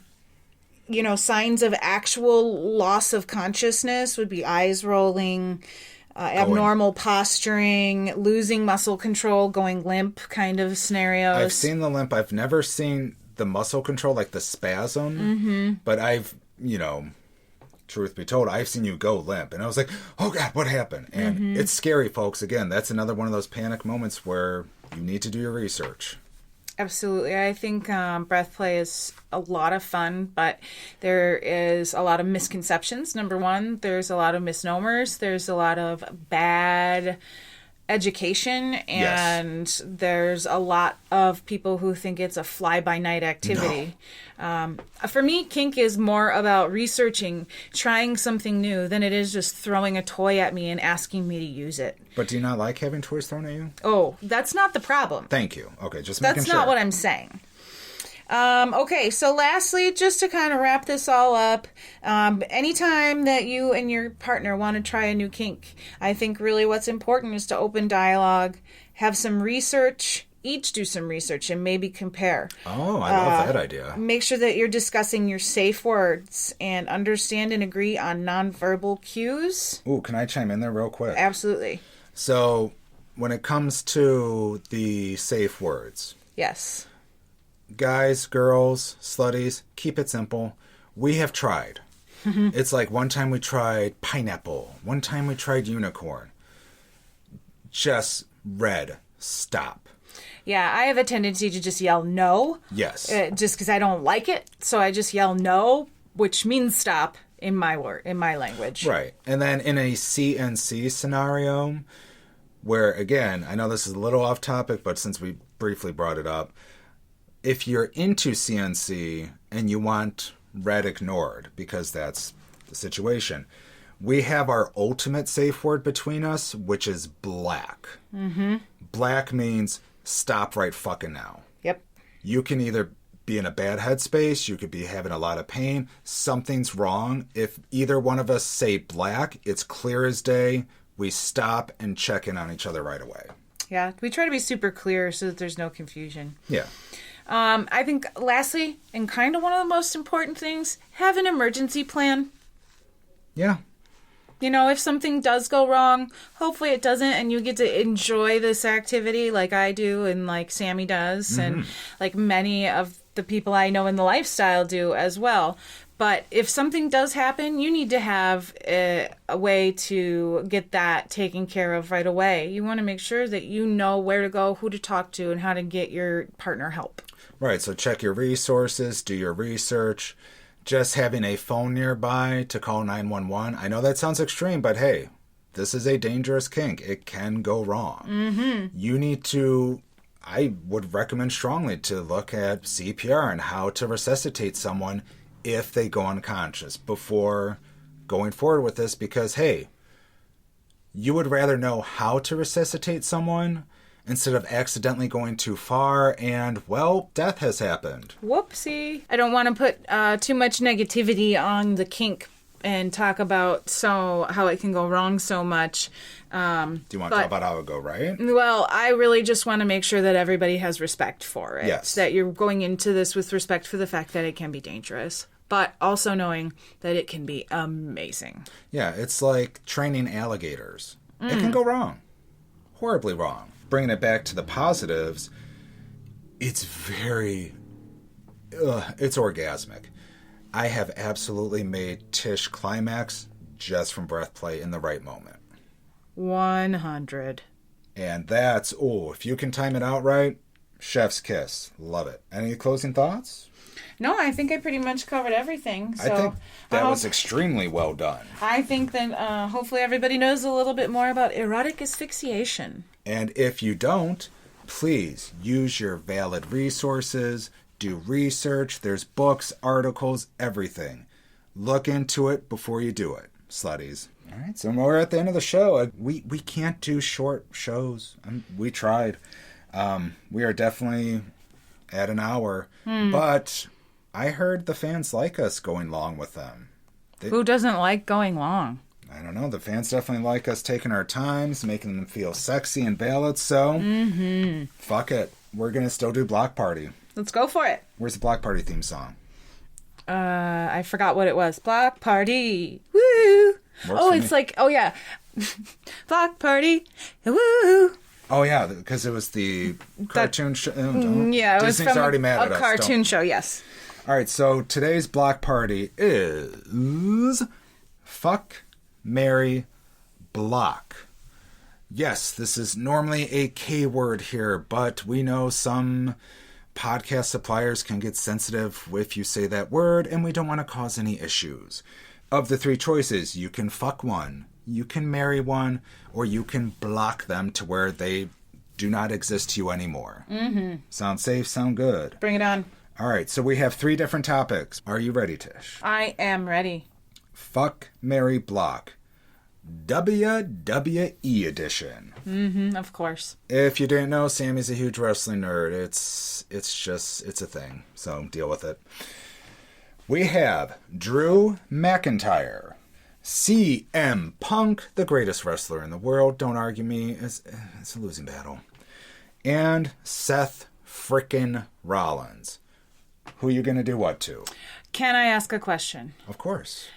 of actual loss of consciousness would be eyes rolling, abnormal posturing, losing muscle control, going limp kind of scenarios. I've seen the limp. I've never seen the muscle control, like the spasm, but I've, truth be told, I've seen you go limp. And I was like, oh, God, what happened? And it's scary, folks. Again, that's another one of those panic moments where you need to do your research. Absolutely. I think breath play is a lot of fun, but there is a lot of misconceptions. Number one, there's a lot of misnomers. There's a lot of bad education, and there's a lot of people who think it's a fly-by-night activity. No. For me, kink is more about researching, trying something new, than it is just throwing a toy at me and asking me to use it. But do you not like having toys thrown at you? Oh, that's not the problem. Thank you. Okay, just making sure. That's not what I'm saying. Okay, so lastly, just to kind of wrap this all up, anytime that you and your partner want to try a new kink, I think really what's important is to open dialogue, have some research, each do some research, and maybe compare. Oh, I love that idea. Make sure that you're discussing your safe words and understand and agree on nonverbal cues. Ooh, can I chime in there real quick? Absolutely. So, when it comes to the safe words. Yes. Guys, girls, slutties, keep it simple. We have tried. It's like one time we tried pineapple. One time we tried unicorn. Just red. Stop. Yeah, I have a tendency to just yell no. Yes. Just because I don't like it. So I just yell no, which means stop in my language. Right. And then in a CNC scenario, where, again, I know this is a little off topic, but since we briefly brought it up, if you're into CNC and you want red ignored, because that's the situation, we have our ultimate safe word between us, which is black. Mm-hmm. Black means stop right fucking now. Yep. You can either be in a bad headspace, you could be having a lot of pain, something's wrong. If either one of us say black, it's clear as day. We stop and check in on each other right away. Yeah, we try to be super clear so that there's no confusion. Yeah. I think lastly, and kind of one of the most important things, have an emergency plan. Yeah. You know, if something does go wrong, hopefully it doesn't, and you get to enjoy this activity like I do and like Sammie does, and like many of the people I know in the lifestyle do as well. But if something does happen, you need to have a way to get that taken care of right away. You want to make sure that you know where to go, who to talk to, and how to get your partner help. Right, so check your resources, do your research. Just having a phone nearby to call 911. I know that sounds extreme, but hey, this is a dangerous kink. It can go wrong. Mm-hmm. You need to, I would recommend strongly to look at CPR and how to resuscitate someone if they go unconscious before going forward with this, because hey, you would rather know how to resuscitate someone instead of accidentally going too far and, well, death has happened. Whoopsie. I don't want to put too much negativity on the kink and talk about how it can go wrong so much. Do you want to talk about how it go right? Well, I really just want to make sure that everybody has respect for it. Yes. That you're going into this with respect for the fact that it can be dangerous, but also knowing that it can be amazing. Yeah, it's like training alligators. It can go wrong. Horribly wrong. Bringing it back to the positives, it's it's orgasmic. I have absolutely made TIsh climax just from breath play in the right moment. 100. And that's, if you can time it out right, chef's kiss. Love it. Any closing thoughts? No, I think I pretty much covered everything. So I think that was extremely well done. I think that hopefully everybody knows a little bit more about erotic asphyxiation. And if you don't, please use your valid resources, do research. There's books, articles, everything. Look into it before you do it, slutties. All right, so we're at the end of the show. We can't do short shows. We tried. We are definitely at an hour, but I heard the fans like us going long with them. Who doesn't like going long? I don't know. The fans definitely like us taking our times, making them feel sexy and valid. So, fuck it. We're going to still do Block Party. Let's go for it. Where's the Block Party theme song? I forgot what it was. Block Party. Woo! It's like, Block Party. Woo! Oh, yeah, because it was the cartoon show. Yeah, it was Disney's from already mad at a us. cartoon show, yes. All right, so today's Block Party is Fuc Marry Block. Yes, this is normally a K word here, but we know some podcast suppliers can get sensitive if you say that word, and we don't want to cause any issues. Of the three choices, you can fuck one, you can marry one, or you can block them to where they do not exist to you anymore. Mm-hmm. Sound safe? Sound good? Bring it on. All right, so we have 3 different topics. Are you ready, Tish? I am ready. Fuc Marry Block. WWE edition. Mm-hmm, of course. If you didn't know, Sammie's a huge wrestling nerd. It's a thing, so deal with it. We have Drew McIntyre, CM Punk, the greatest wrestler in the world. Don't argue me. It's a losing battle. And Seth frickin' Rollins. Who you going to do what to? Can I ask a question? Of course.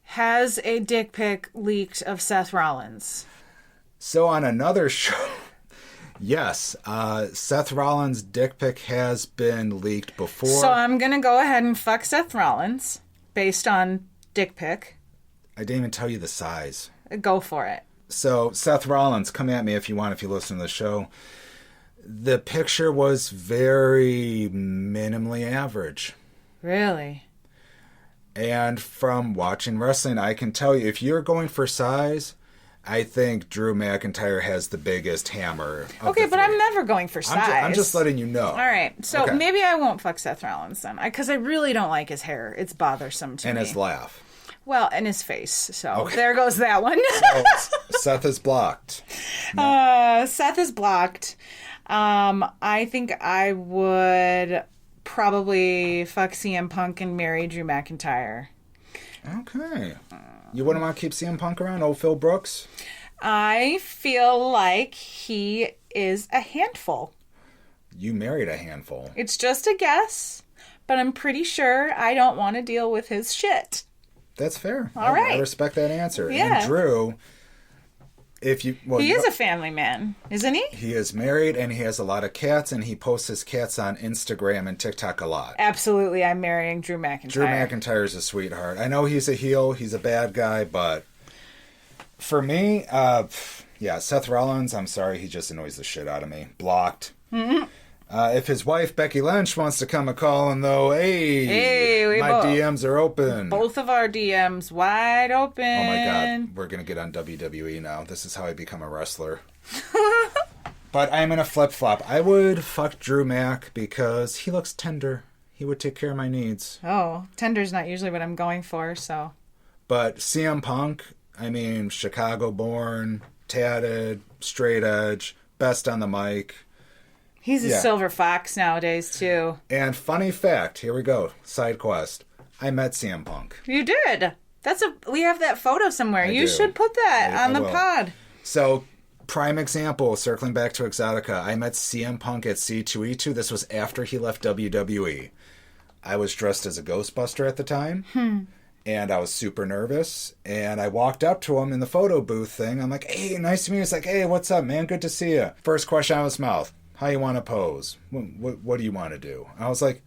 Has a dick pic leaked of Seth Rollins? So on another show, yes, Seth Rollins' dick pic has been leaked before. So I'm going to go ahead and fuck Seth Rollins based on dick pic. I didn't even tell you the size. Go for it. So Seth Rollins, come at me if you want, if you listen to the show. The picture was very minimally average. Really? And from watching wrestling, I can tell you, if you're going for size, I think Drew McIntyre has the biggest hammer. Okay, but I'm never going for size. I'm just letting you know. All right, so Okay. maybe I won't fuck Seth Rollins then, because I really don't like his hair. It's bothersome to me. And his laugh. Well, and his face. So there goes that one. Seth is blocked. Seth is blocked. I think I would probably fuck CM Punk and marry Drew McIntyre. Okay. You wouldn't want to keep CM Punk around, old Phil Brooks? I feel like he is a handful. You married a handful. It's just a guess, but I'm pretty sure I don't want to deal with his shit. That's fair. All right. I respect that answer. Yeah. And Drew, if you... Well, He is a family man, isn't he? He is married, and he has a lot of cats, and he posts his cats on Instagram and TikTok a lot. Absolutely, I'm marrying Drew McIntyre. Drew McIntyre's a sweetheart. I know he's a heel, he's a bad guy, but for me, yeah, Seth Rollins, I'm sorry, he just annoys the shit out of me. Blocked. Mm-hmm. If his wife, Becky Lynch, wants to come a-calling, though, hey my DMs are open. Both of our DMs wide open. Oh, my God. We're going to get on WWE now. This is how I become a wrestler. But I'm in a flip-flop. I would fuck Drew Mac because he looks tender. He would take care of my needs. Oh, tender's not usually what I'm going for, so... But CM Punk, I mean, Chicago-born, tatted, straight edge, best on the mic. He's a silver fox nowadays, too. And funny fact, here we go, side quest. I met CM Punk. You did. We have that photo somewhere. You should put that on the pod. So, prime example, circling back to Exxxotica, I met CM Punk at C2E2. This was after he left WWE. I was dressed as a Ghostbuster at the time. And I was super nervous. And I walked up to him in the photo booth thing. I'm like, hey, nice to meet you. He's like, hey, what's up, man? Good to see you. First question out of his mouth. How you want to pose? What do you want to do? I was like,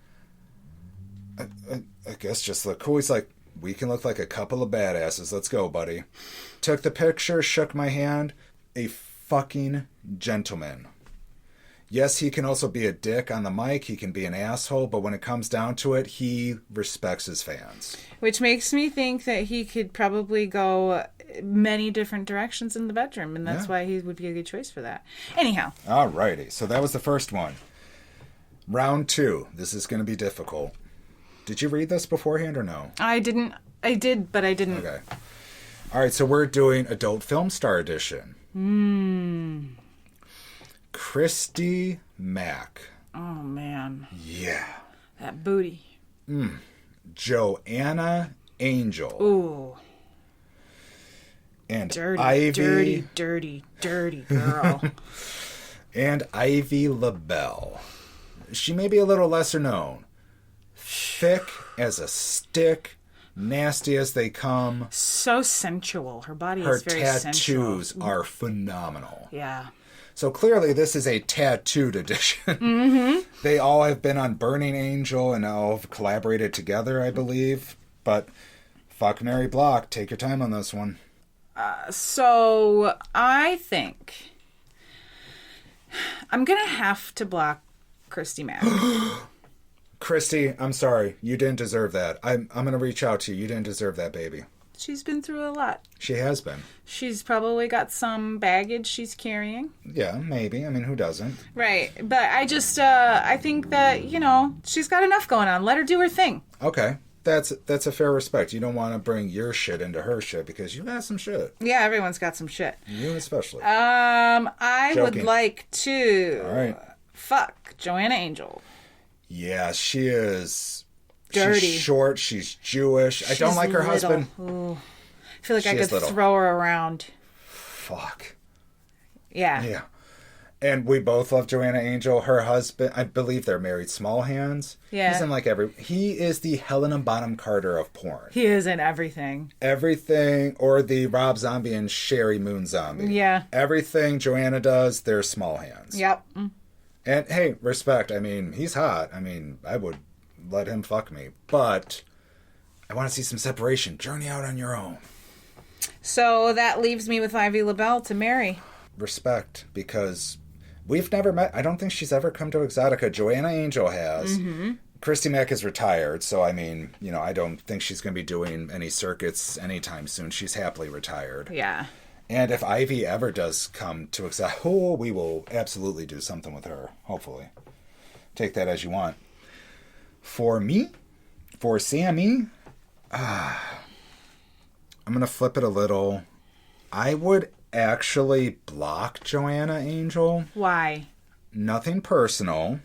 I guess just look cool. He's like, we can look like a couple of badasses. Let's go, buddy. Took the picture, shook my hand. A fucking gentleman. Yes, he can also be a dick on the mic. He can be an asshole. But when it comes down to it, he respects his fans. Which makes me think that he could probably go many different directions in the bedroom. And that's why he would be a good choice for that. Anyhow. Alrighty. So that was the first one. Round 2. This is going to be difficult. Did you read this beforehand or no? I didn't. I did, but I didn't. Okay. All right. So we're doing Adult Film Star Edition. Christy Mack. Oh, man. Yeah. That booty. Joanna Angel. Ooh. And Dirty, Ivy. dirty girl. And Ivy LaBelle. She may be a little lesser known. Thick as a stick. Nasty as they come. So sensual. Her body Her is very sensual. tattoos are phenomenal. Yeah. So clearly this is a tattooed edition. Mm-hmm. They all have been on Burning Angel and all have collaborated together, I believe. But Fuc Marry Block, take your time on this one. So I think I'm going to have to block Christy Mack. Christy, I'm sorry. You didn't deserve that. I'm going to reach out to you. You didn't deserve that, baby. She's been through a lot. She has been. She's probably got some baggage she's carrying. Yeah, maybe. I mean, who doesn't? Right. But I just, I think that, she's got enough going on. Let her do her thing. Okay. That's a fair respect. You don't want to bring your shit into her shit because you got some shit. Yeah, everyone's got some shit. You especially. I Joking. would like to fuck Joanna Angel. Yeah, she is Dirty. She's short. She's Jewish. I don't like her husband. Ooh. I feel like She I is could little. throw her around. Fuck. Yeah. Yeah. And we both love Joanna Angel. Her husband, I believe they're married. Small Hands. Yeah. He's in he is the Helena Bonham Carter of porn. He is in everything. Everything, or the Rob Zombie and Sherry Moon Zombie. Yeah. Everything Joanna does, they're Small Hands. Yep. And hey, respect. I mean, he's hot. I mean, I would let him fuck me. But I want to see some separation. Journey out on your own. So that leaves me with Ivy LaBelle to marry. Respect, because We've never met. I don't think she's ever come to Exxxotica. Joanna Angel has. Mm-hmm. Christy Mack is retired, so I mean, I don't think she's going to be doing any circuits anytime soon. She's happily retired. Yeah. And if Ivy ever does come to Exxxotica, we will absolutely do something with her, hopefully. Take that as you want. For me, for Sammie, I'm going to flip it a little. I would actually block Joanna Angel. Why? Nothing personal.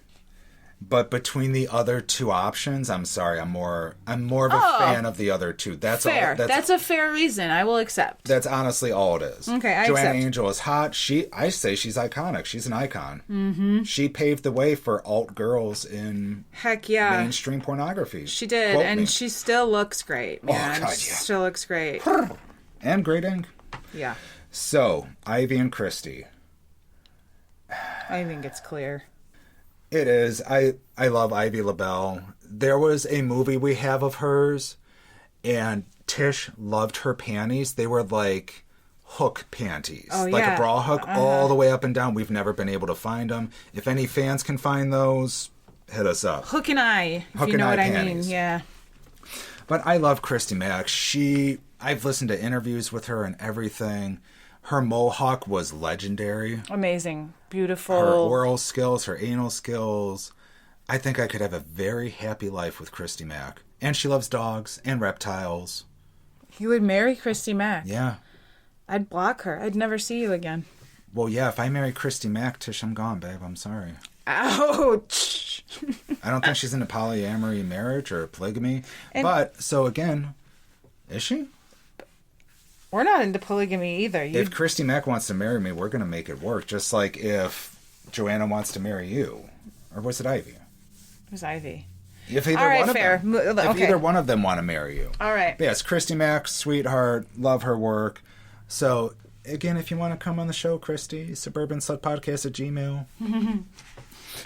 But between the other two options, I'm sorry, I'm more of a fan of the other two. That's fair. all. That's a fair reason. I will accept. That's honestly all it is. Okay, I Joanna accept. Angel is hot. I say she's iconic. She's an icon. Mm-hmm. She paved the way for alt girls in Heck yeah. mainstream pornography. She did, Quote and me. she still looks great, man. God, She yeah. still looks great. And great ink. Yeah. So, Ivy and Christy. I think it's clear. It is. I love Ivy LaBelle. There was a movie we have of hers, and Tish loved her panties. They were like hook panties. Oh, like yeah. a bra hook all the way up and down. We've never been able to find them. If any fans can find those, hit us up. Hook and eye, if Hook you and know eye what panties. I mean. Yeah. But I love Christy Mack. I've listened to interviews with her and everything. Her mohawk was legendary. Amazing. Beautiful. Her oral skills, her anal skills. I think I could have a very happy life with Christy Mack. And she loves dogs and reptiles. You would marry Christy Mack. Yeah. I'd block her. I'd never see you again. Well, yeah, if I marry Christy Mack, Tish, I'm gone, babe. I'm sorry. Ouch. I don't think she's into polyamory marriage or polygamy. But, so again, is she? We're not into polygamy either. If Christy Mack wants to marry me, we're going to make it work. Just like if Joanna wants to marry you. Or was it Ivy? It was Ivy. If either All right, one of fair. them. If Okay. either one of them want to marry you. All right. But yes, Christy Mack, sweetheart, love her work. So, again, if you want to come on the show, Christy, suburbanslutpodcast@gmail.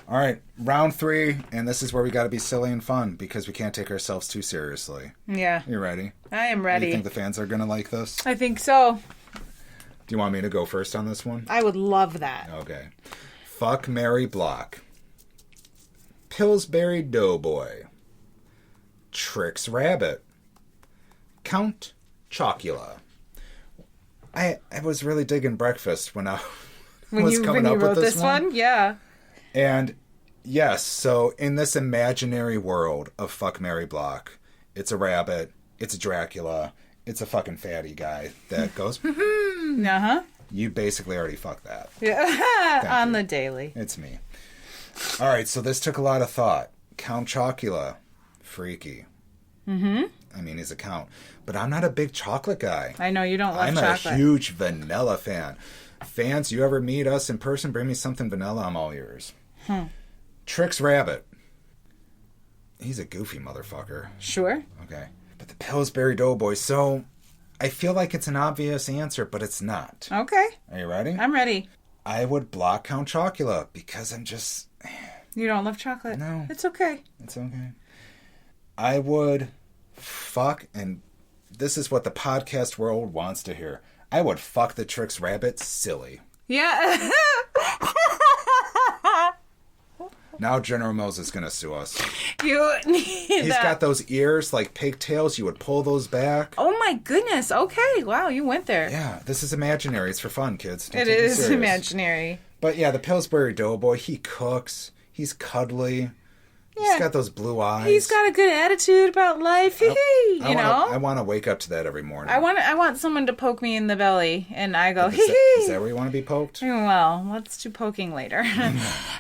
All right, round 3, and this is where we got to be silly and fun because we can't take ourselves too seriously. Yeah. You ready? I am Do ready. you think the fans are going to like this? I think so. Do you want me to go first on this one? I would love that. Okay. Fuc Marry Block. Pillsbury Doughboy. Trix Rabbit. Count Chocula. I was really digging breakfast when I was coming up wrote with this one? Yeah. And yes, so in this imaginary world of Fuc Marry Block, it's a rabbit, it's a Dracula, it's a fucking fatty guy that goes, Uh-huh. you basically already fucked that. Yeah. On you. the daily. It's me. All right, so this took a lot of thought. Count Chocula, freaky. Mm-hmm. I mean, he's a count. But I'm not a big chocolate guy. I know you don't love I'm chocolate. a huge vanilla fan. Fans, you ever meet us in person, bring me something vanilla, I'm all yours. Trix Rabbit. He's a goofy motherfucker. Sure. Okay. But the Pillsbury Doughboy, so I feel like it's an obvious answer, but it's not. Okay. Are you ready? I'm ready. I would block Count Chocula because I'm just... You don't love chocolate? No. It's okay. It's okay. I would fuck, and this is what the podcast world wants to hear. I would fuck the Trix Rabbit silly. Yeah. Now General Mills is going to sue us. You need He's that. got those ears like pigtails. You would pull those back. Oh my goodness. Okay. Wow, you went there. Yeah, this is imaginary. It's for fun, kids. Don't It take is serious. imaginary. But yeah, the Pillsbury Doughboy, he cooks. He's cuddly. Yeah. He's got those blue eyes. He's got a good attitude about life. I know? want to wake up to that every morning. I want someone to poke me in the belly, and I go, Is hee that- is hee. that where you want to be poked? Well, let's do poking later.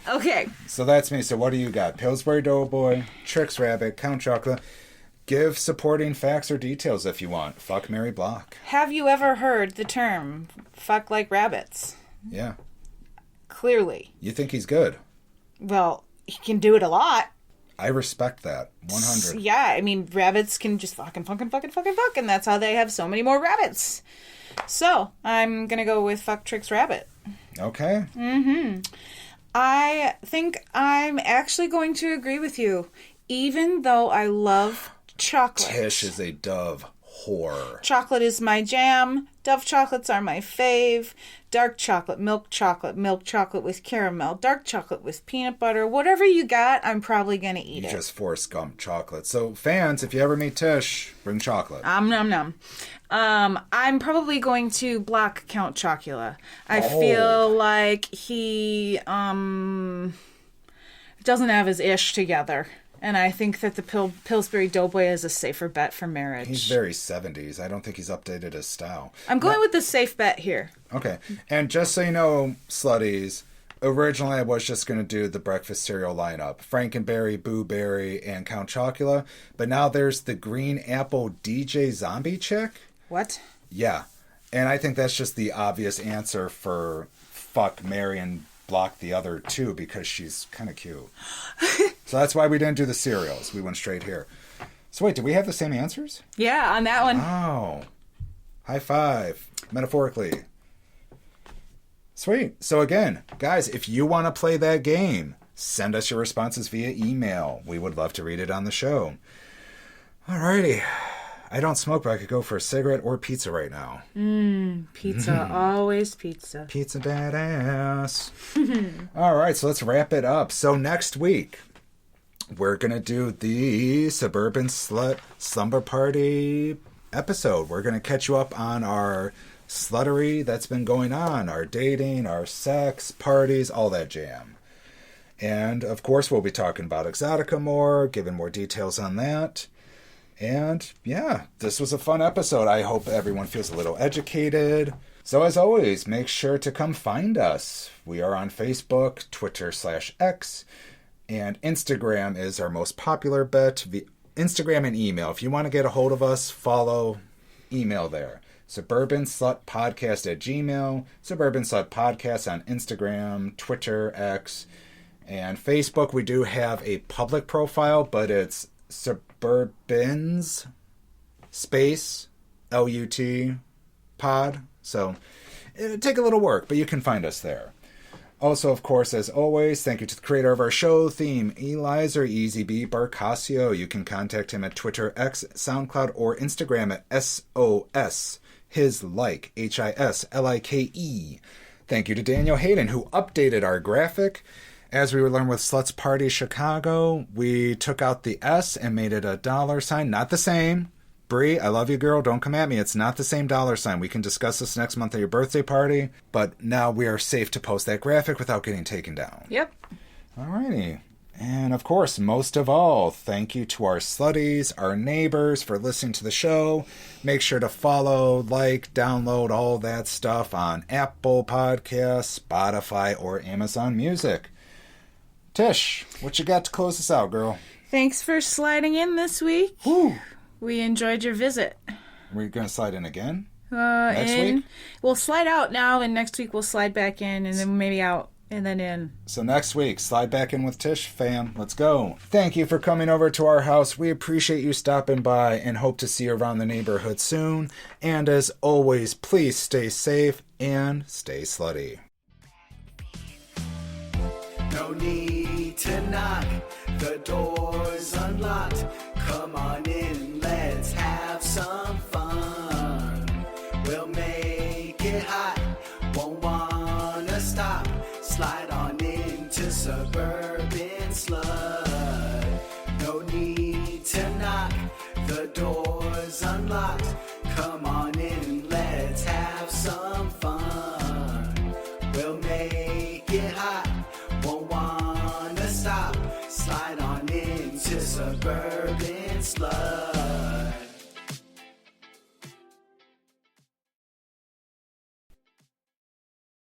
Okay. So that's me. So what do you got? Pillsbury Doughboy, Trix Rabbit, Count Chocula. Give supporting facts or details if you want. Fuc Marry Block. Have you ever heard the term "fuck like rabbits"? Yeah. Clearly. You think he's good? Well, he can do it a lot. I respect that. 100. Yeah, I mean, rabbits can just fuck, and that's how they have so many more rabbits. So, I'm gonna go with fuck Trix Rabbit. Okay. I think I'm actually going to agree with you, even though I love chocolate. Tish is a dove whore. Chocolate is my jam. Dove chocolates are my fave. Dark chocolate milk chocolate with caramel, dark chocolate with peanut butter. Whatever you got, I'm probably going to eat You it. just Forrest Gump chocolate. So, fans, if you ever meet Tish, bring chocolate. Nom nom. I'm probably going to block Count Chocula. I feel like he doesn't have his ish together. And I think that the Pillsbury Doughboy is a safer bet for marriage. He's very 70s. I don't think he's updated his style. I'm going with the safe bet here. Okay. And just so you know, slutties, originally I was just going to do the breakfast cereal lineup. Frankenberry, Boo Berry, and Count Chocula. But now there's the green apple DJ zombie chick. What? Yeah. And I think that's just the obvious answer for Fuc, Marry, and Block the other two because she's kind of cute. So that's why we didn't do the cereals. We went straight here. So wait, did we have the same answers? Yeah, on that one. Oh. High five. Metaphorically. Sweet. So again, guys, if you want to play that game, send us your responses via email. We would love to read it on the show. Alrighty. I don't smoke, but I could go for a cigarette or pizza right now. Pizza. Always pizza. Pizza badass. All right, so let's wrap it up. So next week, we're going to do the Suburban Slut Slumber Party episode. We're going to catch you up on our sluttery that's been going on, our dating, our sex, parties, all that jam. And, of course, we'll be talking about Exxxotica more, giving more details on that. And, yeah, this was a fun episode. I hope everyone feels a little educated. So, as always, make sure to come find us. We are on Facebook, Twitter/X, and Instagram is our most popular bet. Instagram and email. If you want to get a hold of us, follow, email there. SuburbanSlutPodcast@gmail, Suburban Slut Podcast on Instagram, Twitter, X, and Facebook. We do have a public profile, but it's Suburbans space LUT pod. So it'll take a little work, but you can find us there. Also, of course, as always, thank you to the creator of our show theme, Eliza Easy B Barcasio. You can contact him at Twitter, X, SoundCloud, or Instagram at SOS His Like, HISLIKE. Thank you to Daniel Hayden, who updated our graphic. As we learned with Sluts Party Chicago, we took out the S and made it a $sign. Not the same. Bree, I love you, girl. Don't come at me. It's not the same $sign. We can discuss this next month at your birthday party, but now we are safe to post that graphic without getting taken down. Yep. Alrighty. And of course, most of all, thank you to our slutties, our neighbors for listening to the show. Make sure to follow, like, download all that stuff on Apple Podcasts, Spotify, or Amazon Music. Tish, what you got to close us out, girl? Thanks for sliding in this week. Woo! We enjoyed your visit. We're going to slide in again? Next week? We'll slide out now, and next week we'll slide back in, and then maybe out, and then in. So next week, slide back in with Tish, fam. Let's go. Thank you for coming over to our house. We appreciate you stopping by and hope to see you around the neighborhood soon. And as always, please stay safe and stay slutty. No need to knock, the door's unlocked. Come on in, let's have some fun. We'll make it hot, won't wanna stop. Slide on into Suburban Slut. No need to knock, the door's unlocked. Come on in, let's have some fun. We'll make it hot, won't wanna stop. Slide on into Suburban Slut.